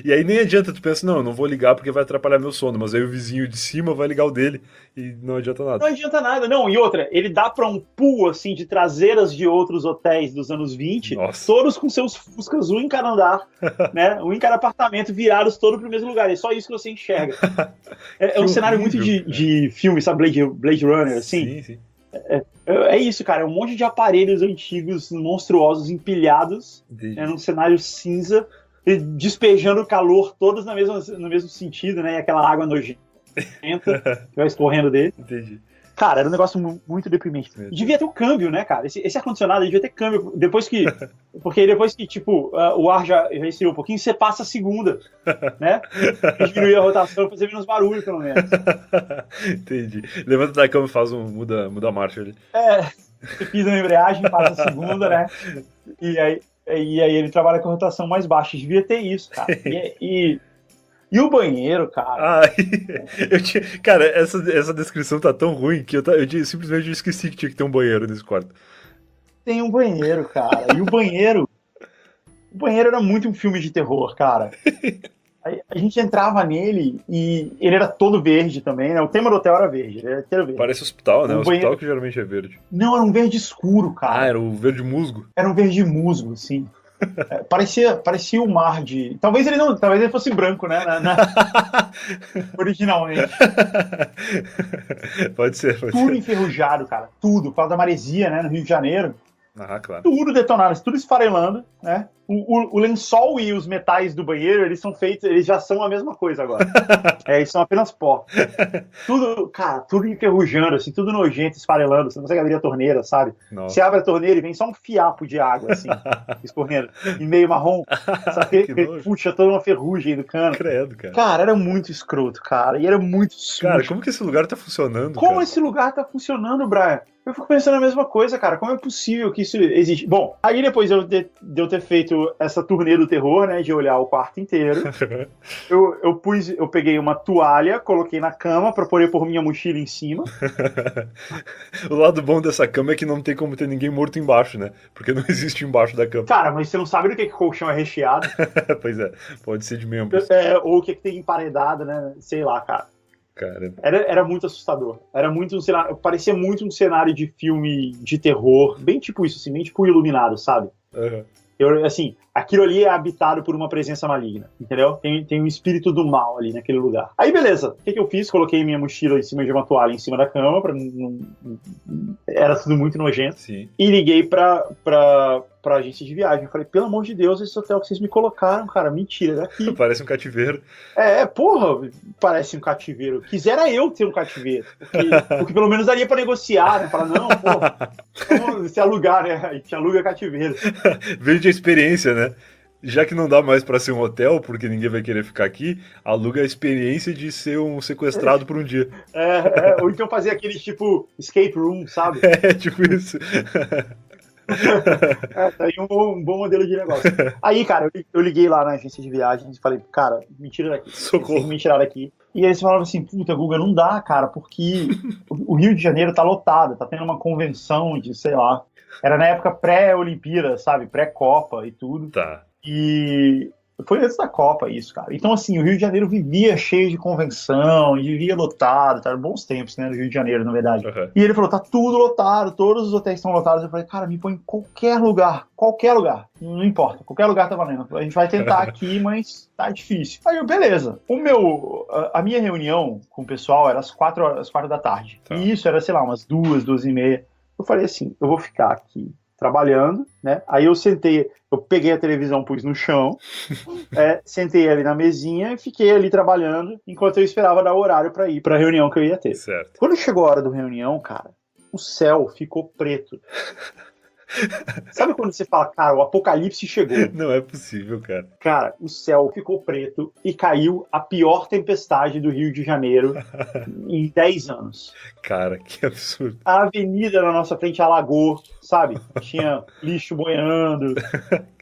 E aí nem adianta, tu pensa, não, eu não vou ligar porque vai atrapalhar meu sono, mas aí o vizinho de cima vai ligar o dele e não adianta nada. Não adianta nada, não. E outra, ele dá pra um pool, assim, de traseiras de outros hotéis dos anos 20, Nossa. todos com seus Fuscas, um em cada andar, né? Um em cada apartamento, virados todos pro mesmo lugar. É só isso que você enxerga. É um cenário muito de filme, sabe? Blade Runner, assim. Sim, sim. É isso, cara. É um monte de aparelhos antigos, monstruosos, empilhados, num cenário cinza, e despejando calor todos no mesmo sentido, né? E aquela água nojenta que vai escorrendo dele. Entendi. Cara, era um negócio muito deprimente. Devia ter um câmbio, né, cara? Esse ar-condicionado devia ter câmbio. Porque depois que, tipo, o ar já esfriou um pouquinho, você passa a segunda, né? E diminuir a rotação, fazer menos barulho, pelo menos. Entendi. Levanta da cama e muda a marcha ali. Você pisa na embreagem, passa a segunda, né? E aí ele trabalha com rotação mais baixa. Devia ter isso, cara. E o banheiro, cara? Cara, essa descrição tá tão ruim que eu simplesmente esqueci que tinha que ter um banheiro nesse quarto. Tem um banheiro, cara. E o banheiro era muito um filme de terror, cara. A gente entrava nele e ele era todo verde também, né? O tema do hotel era verde, ele era inteiro verde. Parece hospital, né? O Hospital banheiro... que geralmente é verde. Não, era um verde escuro, cara. Era o verde musgo? Era um verde musgo, sim. Parecia o mar de... Talvez ele fosse branco, né? Originalmente. Pode ser. Tudo enferrujado, cara. Tudo. Por causa da maresia, né? No Rio de Janeiro. Ah, claro. Tudo detonado, tudo esfarelando, né? O lençol e os metais do banheiro, eles já são a mesma coisa agora. Eles são apenas pó. Tudo, cara, tudo enferrujando, assim, tudo nojento, esfarelando. Você não consegue abrir a torneira, sabe? Nossa. Você abre a torneira e vem só um fiapo de água, assim, escorrendo, e meio marrom, sabe? Que puxa toda uma ferrugem do cano. Credo, cara. Cara, era muito escroto, cara, e era muito sujo. Cara, como que esse lugar tá funcionando, Como esse lugar tá funcionando, Brian? Eu fico pensando a mesma coisa, cara. Como é possível que isso existe? Bom, aí depois de eu ter feito essa turnê do terror, né, de olhar o quarto inteiro, eu peguei uma toalha, coloquei na cama pra poder pôr minha mochila em cima. O lado bom dessa cama é que não tem como ter ninguém morto embaixo, né? Porque não existe embaixo da cama. Cara, mas você não sabe do que colchão é recheado. Pois é, pode ser de membros. Ou o que tem emparedado, né? Sei lá, cara. Caramba. Era muito assustador. Era muito um cenário. Parecia muito um cenário de filme de terror. Bem tipo isso, assim, bem tipo Iluminado, sabe? Uhum. Assim, aquilo ali é habitado por uma presença maligna, entendeu? Tem um espírito do mal ali naquele lugar. Aí, beleza. O que eu fiz? Coloquei minha mochila em cima de uma toalha em cima da cama. Era tudo muito nojento. Sim. E liguei pra agência de viagem. Eu falei, pelo amor de Deus, esse hotel que vocês me colocaram, cara, mentira, daqui. Parece um cativeiro. Porra, parece um cativeiro. Quisera eu ter um cativeiro. Porque pelo menos daria pra negociar, né? Falar, não, porra, vamos se alugar, né? A gente aluga cativeiro. Vende a experiência, né? Já que não dá mais pra ser um hotel, porque ninguém vai querer ficar aqui, aluga a experiência de ser um sequestrado por um dia. Ou então fazer aquele tipo escape room, sabe? Tipo isso. Tá aí um bom modelo de negócio. Aí, cara, eu liguei lá na agência de viagens e falei, cara, me tira daqui. Socorro. Me tiraram daqui. E aí eles falaram assim, puta, Guga, não dá, cara, porque o Rio de Janeiro tá lotado, tá tendo uma convenção de, sei lá, era na época pré-Olimpíada, sabe, pré-Copa e tudo. Tá. E foi antes da Copa isso, cara. Então, assim, o Rio de Janeiro vivia cheio de convenção, vivia lotado, tá? Bons tempos, né, no Rio de Janeiro, na verdade. Uhum. E ele falou, tá tudo lotado, todos os hotéis estão lotados. Eu falei, cara, me põe em qualquer lugar, não importa, qualquer lugar tá valendo. A gente vai tentar aqui, mas tá difícil. Aí eu, beleza. A minha reunião com o pessoal era às 4 da tarde. Tá. E isso era, sei lá, umas 2h30. Eu falei assim, eu vou ficar aqui trabalhando, né? Aí eu sentei, eu peguei a televisão, pus no chão, sentei ali na mesinha e fiquei ali trabalhando enquanto eu esperava dar o horário para ir para a reunião que eu ia ter. Certo. Quando chegou a hora da reunião, cara, o céu ficou preto. Sabe quando você fala, cara, o apocalipse chegou? Não é possível, cara. Cara, o céu ficou preto e caiu a pior tempestade do Rio de Janeiro em 10 anos. Cara, que absurdo. A avenida na nossa frente alagou, sabe? Tinha lixo boiando.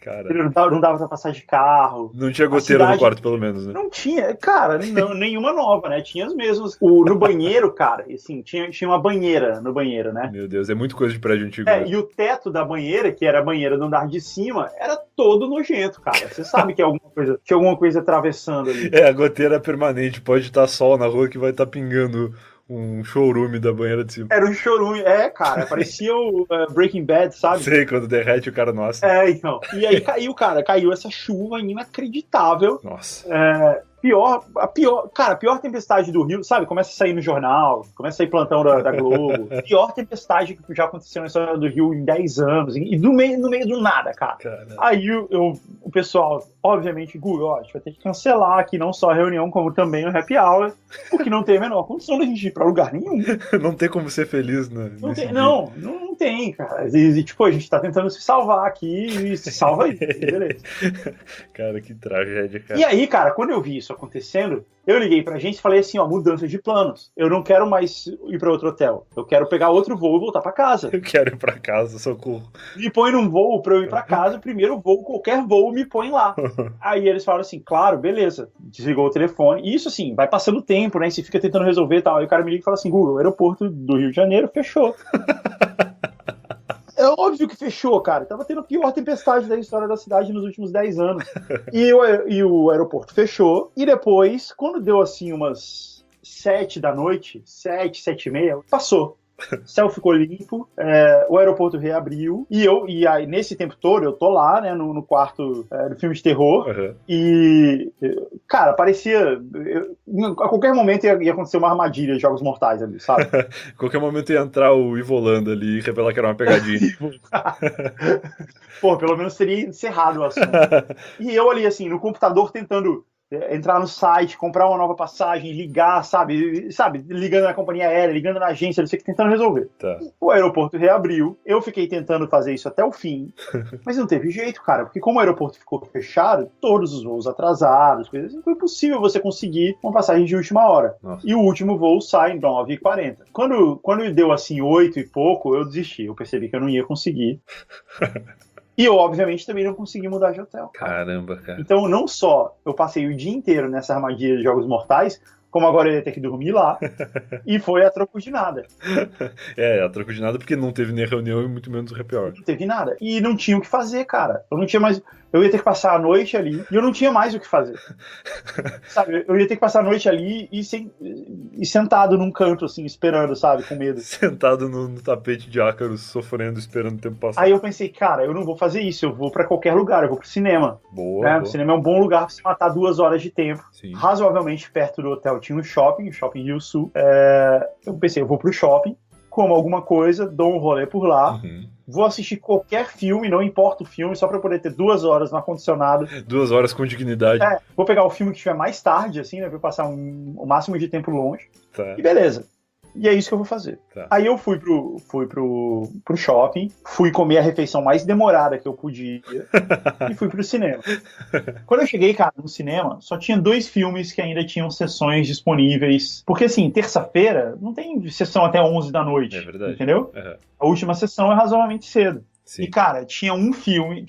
Cara. Não dava pra passar de carro. Não tinha goteira no quarto, pelo menos, né? Não tinha, cara, nenhuma nova, né? Tinha as mesmas. No banheiro, cara, assim, tinha uma banheira no banheiro, né? Meu Deus, é muito coisa de prédio antigo. E o teto da banheira, que era a banheira do andar de cima, era todo nojento, cara. Você sabe que tinha alguma coisa atravessando ali. A goteira permanente. Pode estar sol na rua que vai estar pingando um chorume da banheira de cima. Era um chorume, cara, parecia o Breaking Bad, sabe? Sei, quando derrete o cara, nossa. Então. E aí caiu essa chuva inacreditável. Nossa. A pior tempestade do Rio, sabe? Começa a sair no jornal, começa a sair plantão da Globo. Pior tempestade que já aconteceu na história do Rio em 10 anos. E no meio do nada, cara. Caramba. Aí o pessoal, obviamente, Google, a gente vai ter que cancelar aqui não só a reunião, como também o happy hour, porque não tem a menor condição da gente ir pra lugar nenhum. Não tem como ser feliz, né? Não tem, cara. E, tipo, a gente tá tentando se salvar aqui e se salva aí, beleza. Cara, que tragédia, cara. E aí, cara, quando eu vi isso acontecendo, eu liguei pra agência e falei assim, mudança de planos. Eu não quero mais ir pra outro hotel. Eu quero pegar outro voo e voltar pra casa. Eu quero ir pra casa, socorro. Me põe num voo pra eu ir pra casa, o primeiro voo, qualquer voo, me põe lá. Aí eles falaram assim, claro, beleza. Desligou o telefone. E isso, assim, vai passando o tempo, né? E você fica tentando resolver e tal. Aí o cara me liga e fala assim, Google, o aeroporto do Rio de Janeiro fechou. É óbvio que fechou, cara. Tava tendo a pior tempestade da história da cidade nos últimos 10 anos. E o aeroporto fechou. E depois, quando deu assim umas 7 da noite, 7h30, passou. O céu ficou limpo, o aeroporto reabriu, e aí, nesse tempo todo, eu tô lá, né, no quarto do filme de terror, e, cara, parecia, a qualquer momento ia acontecer uma armadilha de Jogos Mortais ali, sabe? A qualquer momento ia entrar o Ivo Holanda ali e revelar que era uma pegadinha. Pô, pelo menos teria encerrado o assunto. E eu ali, assim, no computador tentando entrar no site, comprar uma nova passagem, ligar, sabe, ligando na companhia aérea, ligando na agência, não sei o que, tentando resolver. Tá. O aeroporto reabriu, eu fiquei tentando fazer isso até o fim, mas não teve jeito, cara, porque como o aeroporto ficou fechado, todos os voos atrasados, coisas, não foi possível você conseguir uma passagem de última hora. Nossa. E o último voo sai em 9h40. Quando deu assim 8 e pouco, eu desisti, eu percebi que eu não ia conseguir. E eu, obviamente, também não consegui mudar de hotel. Caramba, cara. Então, não só eu passei o dia inteiro nessa armadilha de Jogos Mortais, como agora eu ia ter que dormir lá, e foi a troco de nada. A troco de nada porque não teve nem reunião e muito menos o happy hour. Não teve nada. E não tinha o que fazer, cara. Eu não tinha mais... Eu ia ter que passar a noite ali e eu não tinha mais o que fazer. Sabe, eu ia ter que passar a noite ali e sentado num canto, assim, esperando, sabe, com medo. Sentado no tapete de ácaros, sofrendo, esperando o tempo passar. Aí eu pensei, cara, eu não vou fazer isso, eu vou pra qualquer lugar, eu vou pro cinema. Boa, né? boa. O cinema é um bom lugar pra você matar 2 horas de tempo. Sim. Razoavelmente perto do hotel tinha um shopping, o Shopping Rio Sul. Eu pensei, eu vou pro shopping, como alguma coisa, dou um rolê por lá. Vou assistir qualquer filme, não importa o filme, só pra eu poder ter 2 horas no ar-condicionado. 2 horas com dignidade. Vou pegar o filme que estiver mais tarde, assim, né? Pra eu passar o máximo de tempo longe. Tá. E beleza. E é isso que eu vou fazer. Tá. Aí eu fui pro shopping, fui comer a refeição mais demorada que eu podia e fui pro cinema. Quando eu cheguei, cara, no cinema, só tinha 2 filmes que ainda tinham sessões disponíveis. Porque, assim, terça-feira não tem sessão até 11 da noite. É verdade. Entendeu? A última sessão é razoavelmente cedo. Sim. E, cara, tinha um filme...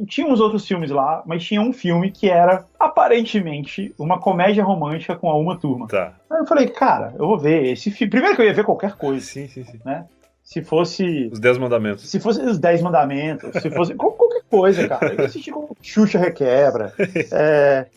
Tinha uns outros filmes lá, mas tinha um filme que era, aparentemente, uma comédia romântica com a Uma Turma. Tá. Aí eu falei, cara, eu vou ver esse filme. Primeiro que eu ia ver qualquer coisa. Sim. Né? Se fosse... Os 10 Mandamentos. Se fosse os 10 Mandamentos, se fosse qualquer coisa, cara. Eu assisti com Xuxa Requebra,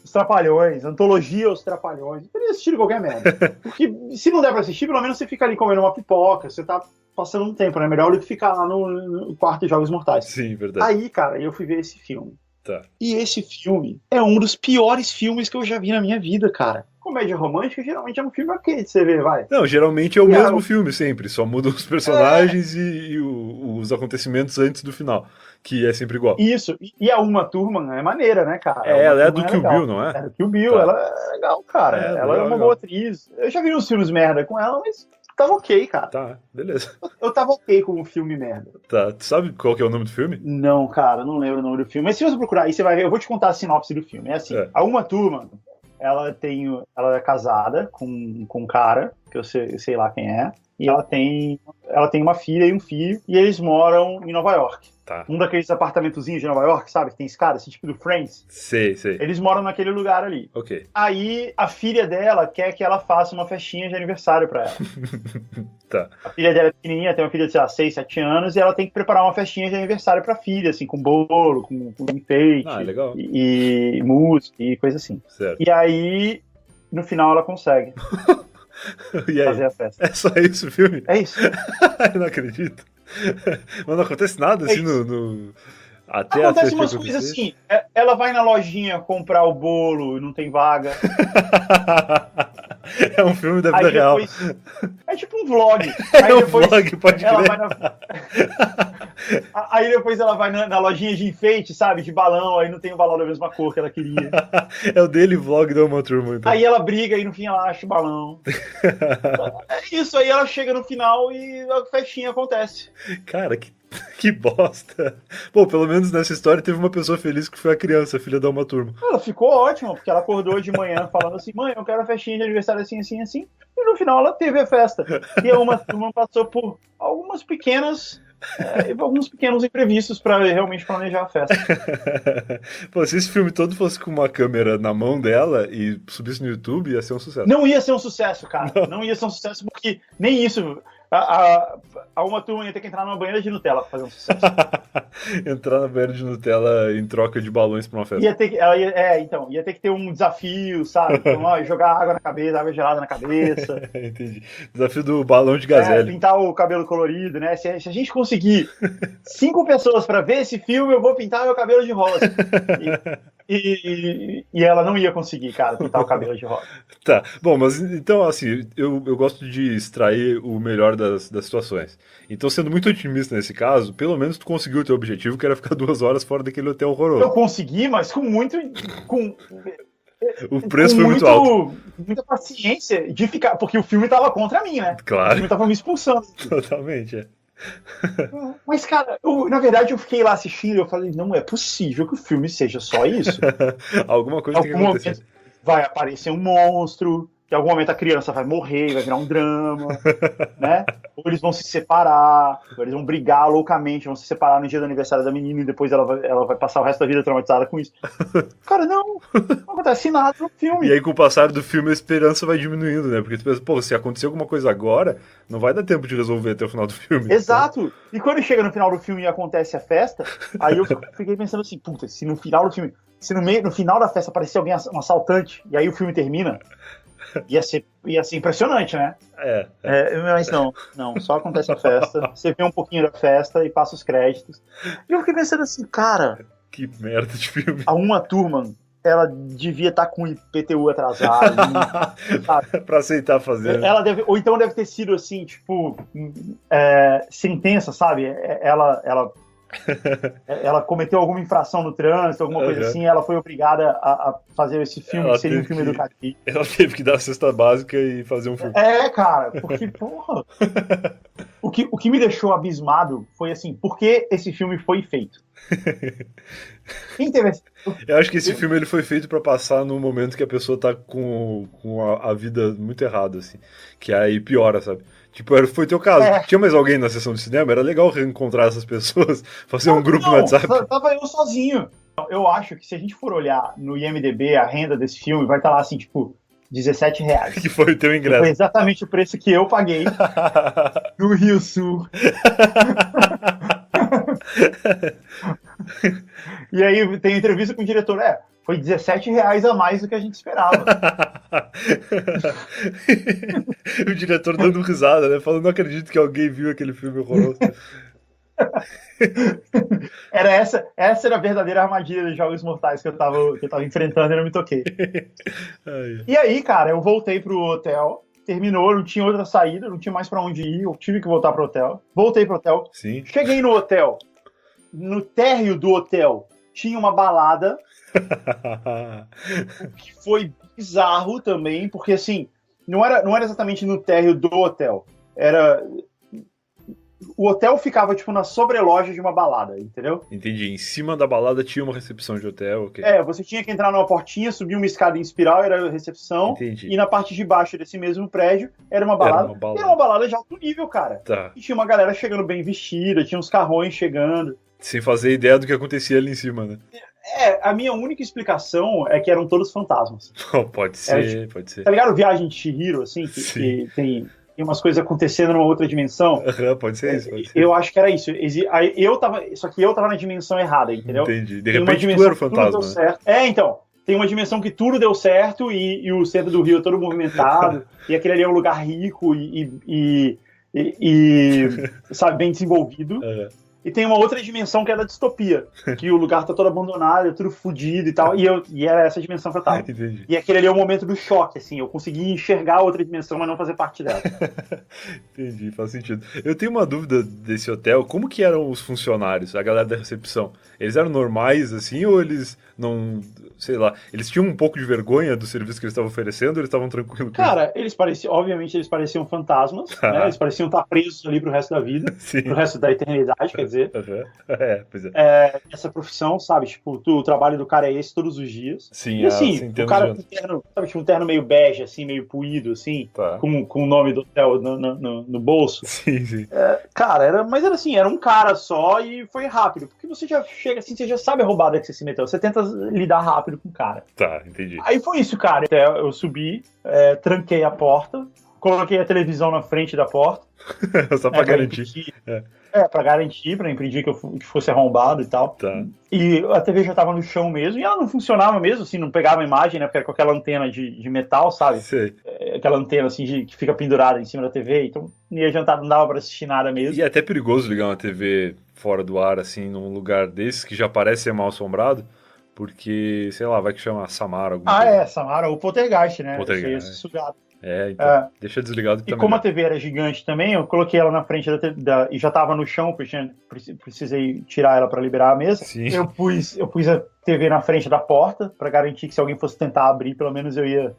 Os Trapalhões, Antologia Os Trapalhões. Eu teria assistido qualquer merda. Porque se não der pra assistir, pelo menos você fica ali comendo uma pipoca, você tá passando um tempo, né? Melhor do que ficar lá no quarto de Jogos Mortais. Sim, verdade. Aí, cara, eu fui ver esse filme. Tá. E esse filme é um dos piores filmes que eu já vi na minha vida, cara. Comédia romântica geralmente é um filme ok de você ver, vai. Não, geralmente é o mesmo filme sempre, só mudam os personagens e os acontecimentos antes do final, que é sempre igual. Isso, e a Uma Turma é maneira, né, cara? Ela é do Kill Bill, não é? É do Kill Bill, Tá. ela é legal, cara. Ela é uma boa atriz. Eu já vi uns filmes merda com ela, mas tava ok, cara. Tá, beleza. Eu tava ok com um filme merda. Tá, tu sabe qual que é o nome do filme? Não, cara, não lembro o nome do filme. Mas se você procurar aí, você vai ver. Eu vou te contar a sinopse do filme. É assim, a Uma Turma, ela é casada com um cara, que eu sei lá quem é, e ela tem uma filha e um filho, e eles moram em Nova York. Tá. Um daqueles apartamentozinhos de Nova York, sabe? Que tem escada, assim, tipo do Friends. Sei. Eles moram naquele lugar ali. Ok. Aí a filha dela quer que ela faça uma festinha de aniversário pra ela. Tá. A filha dela é pequenininha, tem uma filha de, sei lá, 6, 7 anos, e ela tem que preparar uma festinha de aniversário pra filha, assim, com bolo, com enfeite. Legal. E música e coisa assim. Certo. E aí, no final, ela consegue E aí? fazer a festa. É só isso o filme? É isso. Eu não acredito. Mas não acontece nada assim no... Até Acontece umas coisas assim. Ela vai na lojinha comprar o bolo e não tem vaga. É um filme da vida real. É tipo um vlog. É um vlog, pode crer. Aí depois ela vai na lojinha de enfeite, sabe? De balão, aí não tem o balão da mesma cor que ela queria. É o daily vlog da Uma Turma, então. Aí ela briga e no fim ela acha o balão. É isso, aí ela chega no final e a festinha acontece. Cara, que bosta. Pô, pelo menos nessa história teve uma pessoa feliz que foi a criança, a filha da Uma Turma. Ela ficou ótima, porque ela acordou de manhã falando assim, mãe, eu quero a festinha de aniversário assim, assim, assim. E no final ela teve a festa. E a Uma Turma passou por alguns pequenos imprevistos para realmente planejar a festa. Pô, se esse filme todo fosse com uma câmera na mão dela e subisse no YouTube, ia ser um sucesso. Não ia ser um sucesso, cara. Não ia ser um sucesso porque nem isso... A Uma Turma ia ter que entrar numa banheira de Nutella pra fazer um sucesso. Entrar na banheira de Nutella em troca de balões pra uma festa. Ia ter que ter um desafio, sabe? Então, jogar água na cabeça, água gelada na cabeça. Entendi. Desafio do balão de gazelle. Pintar o cabelo colorido, né? Se a gente conseguir 5 pessoas pra ver esse filme, eu vou pintar meu cabelo de rosa. E ela não ia conseguir, cara, pintar o cabelo de rosa. Tá, bom, mas então, assim, eu gosto de extrair o melhor das situações. Então, sendo muito otimista nesse caso, pelo menos tu conseguiu o teu objetivo, que era ficar 2 horas fora daquele hotel horroroso. Eu consegui, mas com o preço foi muito alto. Muita paciência de ficar, porque o filme tava contra mim, né? Claro. O filme tava me expulsando. Totalmente, é. Mas, cara, na verdade eu fiquei lá assistindo e eu falei, não é possível que o filme seja só isso. Alguma coisa tem que acontecer. Vai aparecer um monstro, que em algum momento a criança vai morrer, vai virar um drama, né? Ou eles vão se separar, ou eles vão brigar loucamente, vão se separar no dia do aniversário da menina e depois ela vai passar o resto da vida traumatizada com isso. Cara, não acontece nada no filme. E aí com o passar do filme a esperança vai diminuindo, né? Porque tu pensa, pô, se acontecer alguma coisa agora, não vai dar tempo de resolver até o final do filme. Exato! Então... E quando chega no final do filme e acontece a festa, aí eu fiquei pensando assim, puta, se no final do filme, no final da festa aparecer alguém, um assaltante, e aí o filme termina, ia ser impressionante, né? Mas não, só acontece a festa, você vê um pouquinho da festa e passa os créditos. E eu fiquei pensando assim, cara... Que merda de filme. A Uma Turma, ela devia estar com o IPTU atrasado. Pra aceitar fazer. Ou então deve ter sido assim, tipo, sentença, sabe? Ela cometeu alguma infração no trânsito, alguma coisa assim, ela foi obrigada a fazer esse filme, que seria um filme educativo. Ela teve que dar a cesta básica e fazer um filme. Cara, porque, porra... O que me deixou abismado foi assim, por que esse filme foi feito? Quem teve esse... Eu acho que esse filme ele foi feito pra passar no momento que a pessoa tá com a vida muito errada, assim. Que aí piora, sabe? Tipo, foi teu caso. Tinha mais alguém na sessão de cinema? Era legal reencontrar essas pessoas, fazer um grupo no WhatsApp. Tava eu sozinho. Eu acho que se a gente for olhar no IMDb a renda desse filme, vai estar lá assim, tipo, R$17. Que foi o teu ingresso. Foi exatamente o preço que eu paguei no Rio Sul. E aí tem entrevista com o diretor, foi R$17 a mais do que a gente esperava. O diretor dando risada, né? Falando, não acredito que alguém viu aquele filme horroroso. Essa era a verdadeira armadilha dos Jogos Mortais que eu tava enfrentando e não me toquei. E aí, cara, eu voltei pro hotel, terminou, não tinha outra saída, não tinha mais pra onde ir, eu tive que voltar pro hotel. Voltei pro hotel, Sim. Cheguei no hotel, no térreo do hotel tinha uma balada, o que foi bizarro também, porque assim, não era exatamente no térreo do hotel, era o hotel ficava, tipo, na sobreloja de uma balada, entendeu? Entendi. Em cima da balada tinha uma recepção de hotel, ok. Você tinha que entrar numa portinha, subir uma escada em espiral, era a recepção. Entendi. E na parte de baixo desse mesmo prédio era uma balada. E era uma balada de alto nível, cara. Tá. E tinha uma galera chegando bem vestida, tinha uns carrões chegando. Sem fazer ideia do que acontecia ali em cima, né? A minha única explicação é que eram todos fantasmas. Pode ser, pode ser. Tá ligado? Viagem de Chihiro, assim, que tem umas coisas acontecendo numa outra dimensão. Pode ser isso. Pode ser. Eu acho que era isso. Só que eu tava na dimensão errada, entendeu? Entendi. De repente tu era o fantasma. Né? Então. Tem uma dimensão que tudo deu certo e o centro do Rio é todo movimentado. E aquele ali é um lugar rico e sabe, bem desenvolvido. E tem uma outra dimensão que é da distopia, que o lugar tá todo abandonado, é tudo fodido e tal, e era essa dimensão que eu tava. Entendi. E aquele ali é o momento do choque, assim, eu consegui enxergar a outra dimensão, mas não fazer parte dela. Entendi, faz sentido. Eu tenho uma dúvida desse hotel, como que eram os funcionários, a galera da recepção? Eles eram normais, assim, ou eles não, sei lá, eles tinham um pouco de vergonha do serviço que eles estavam oferecendo, ou eles estavam tranquilos? Cara, obviamente eles pareciam fantasmas, né? Eles pareciam estar presos ali pro resto da vida, pro resto da eternidade, quer dizer. Pois é. Essa profissão, sabe, tipo, o trabalho do cara é esse todos os dias. Sim, e assim, o cara com terno, sabe, tipo, um terno meio bege, assim, meio puído, assim, com o nome do hotel no bolso. Sim. Cara, mas era assim, era um cara só e foi rápido, porque você já chega assim, você já sabe a roubada que você se meteu, você tenta lidar rápido com o cara. Tá, entendi. Aí foi isso, cara. Eu subi, tranquei a porta, coloquei a televisão na frente da porta. Só pra garantir. Pra garantir, pra impedir que fosse arrombado e tal. Tá. E a TV já tava no chão mesmo, e ela não funcionava mesmo, assim, não pegava a imagem, né, porque era com aquela antena de metal, sabe? Sei. Aquela antena, assim, que fica pendurada em cima da TV, então não ia adiantar, não dava pra assistir nada mesmo. E é até perigoso ligar uma TV fora do ar, assim, num lugar desse, que já parece ser mal assombrado, porque, sei lá, vai que chama Samara. Samara, ou Poltergeist, né? Poltergeist. Sugado. Então, deixa desligado que E como a TV era gigante também, eu coloquei ela na frente e já tava no chão, precisei tirar ela para liberar a mesa. Sim. Eu pus a TV na frente da porta para garantir que se alguém fosse tentar abrir, pelo menos eu ia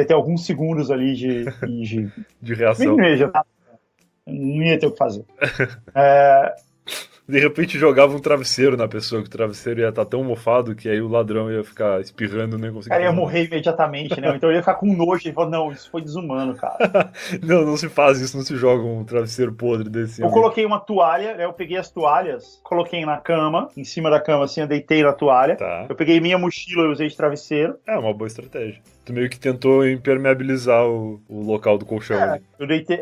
ter alguns segundos ali de reação. Não ia ter o que fazer. De repente jogava um travesseiro na pessoa, que o travesseiro ia estar tão mofado que aí o ladrão ia ficar espirrando e nem conseguia. Cara, ia morrer imediatamente, né? Então eu ia ficar com nojo e falar, não, isso foi desumano, cara. Não se faz isso, não se joga um travesseiro podre desse. Eu coloquei uma toalha, né? Eu peguei as toalhas, coloquei na cama, em cima da cama, assim, eu deitei na toalha. Tá. Eu peguei minha mochila e usei de travesseiro. É uma boa estratégia. Tu meio que tentou impermeabilizar o local do colchão. Eu deitei,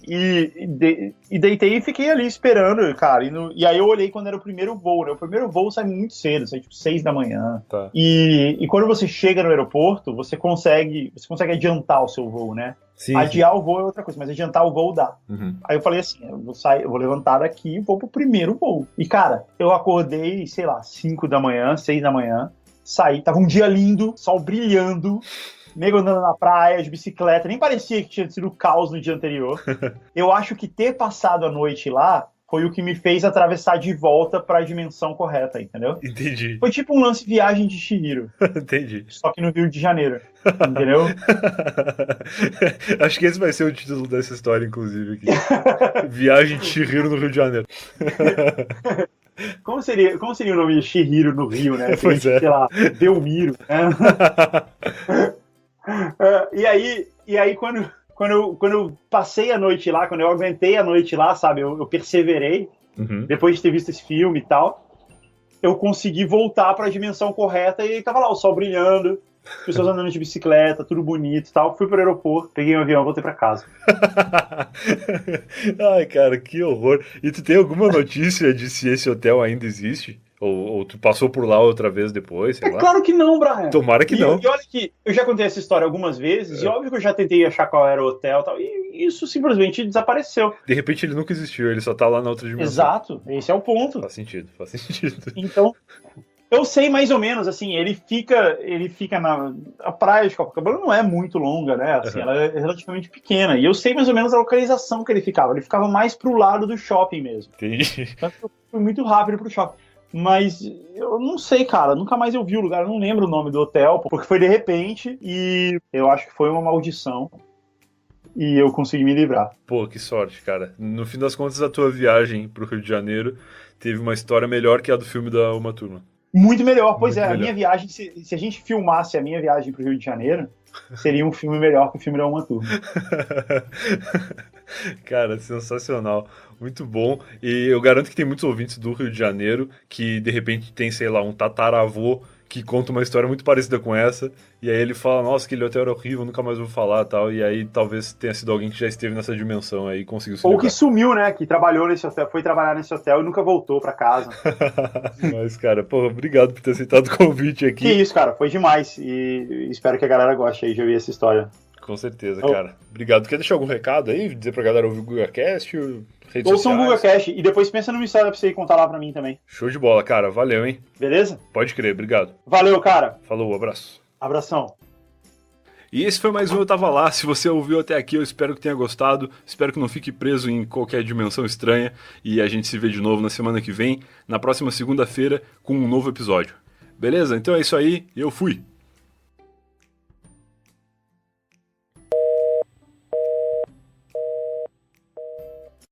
e deitei e fiquei ali esperando, cara. E aí eu olhei quando era o primeiro voo, né? O primeiro voo sai muito cedo, sai tipo 6 da manhã. Tá. E quando você chega no aeroporto, você consegue adiantar o seu voo, né? Sim, Adiar o voo é outra coisa, mas adiantar o voo dá. Uhum. Aí eu falei assim, eu vou levantar daqui e vou pro primeiro voo. E, cara, eu acordei, sei lá, 5 da manhã, 6 da manhã, saí, tava um dia lindo, sol brilhando, nego andando na praia, de bicicleta, nem parecia que tinha sido caos no dia anterior. Eu acho que ter passado a noite lá foi o que me fez atravessar de volta pra dimensão correta, entendeu? Entendi. Foi tipo um lance viagem de Chihiro. Entendi. Só que no Rio de Janeiro, entendeu? Acho que esse vai ser o título dessa história, inclusive, aqui. Viagem de Chihiro no Rio de Janeiro. Como seria o nome de Chihiro no Rio, né? Pois é. Sei lá, Belmiro, né? E aí quando eu passei a noite lá, quando eu aguentei a noite lá, sabe, eu perseverei, depois de ter visto esse filme e tal, eu consegui voltar para a dimensão correta e tava lá o sol brilhando, pessoas andando de bicicleta, tudo bonito e tal. Fui pro aeroporto, peguei um avião, voltei para casa. Ai, cara, que horror. E tu tem alguma notícia de se esse hotel ainda existe? Ou tu passou por lá outra vez depois, sei lá? Claro que não, Brian. Tomara que não. E olha que eu já contei essa história algumas vezes, e óbvio que eu já tentei achar qual era o hotel e tal, e isso simplesmente desapareceu. De repente ele nunca existiu, ele só tá lá na outra dimensão. Exato, esse é o ponto. Faz sentido. Então, eu sei mais ou menos, assim, ele fica a praia de Copacabana não é muito longa, né? Assim, ela é relativamente pequena, e eu sei mais ou menos a localização que ele ficava mais pro lado do shopping mesmo. Entendi. Então, eu fui muito rápido pro shopping. Mas eu não sei, cara, nunca mais eu vi o lugar, eu não lembro o nome do hotel, porque foi de repente e eu acho que foi uma maldição. e eu consegui me livrar. Pô, que sorte, cara. No fim das contas, a tua viagem pro Rio de Janeiro teve uma história melhor que a do filme da Uma Turma. Muito melhor, pois Muito é. melhor. A minha viagem, se a gente filmasse a minha viagem pro Rio de Janeiro, seria um filme melhor que o filme da Uma Turma. Cara, sensacional. Muito bom. E eu garanto que tem muitos ouvintes do Rio de Janeiro que, de repente, tem, sei lá, um tataravô que conta uma história muito parecida com essa. E aí ele fala, nossa, aquele hotel era horrível, nunca mais vou falar tal. E aí talvez tenha sido alguém que já esteve nessa dimensão aí e conseguiu se Ou livrar. que sumiu, né? Que trabalhou nesse hotel, foi trabalhar nesse hotel e nunca voltou pra casa. Mas, cara, porra, obrigado por ter aceitado o convite aqui. Que isso, cara, foi demais. E espero que a galera goste aí de ouvir essa história. Com certeza, cara. Obrigado. Quer deixar algum recado aí? Dizer pra galera ouvir o GugaCast? Redes Ouçam o sociais? GugaCast e depois pensa numa história pra você contar lá pra mim também. Show de bola, cara. Valeu, hein? Beleza? Pode crer, obrigado. Valeu, cara. Falou, abraço. Abração. E esse foi mais um Eu Tava Lá. Se você ouviu até aqui, eu espero que tenha gostado. Espero que não fique preso em qualquer dimensão estranha. E a gente se vê de novo na semana que vem, na próxima segunda-feira, com um novo episódio. Beleza? Então é isso aí. Eu fui.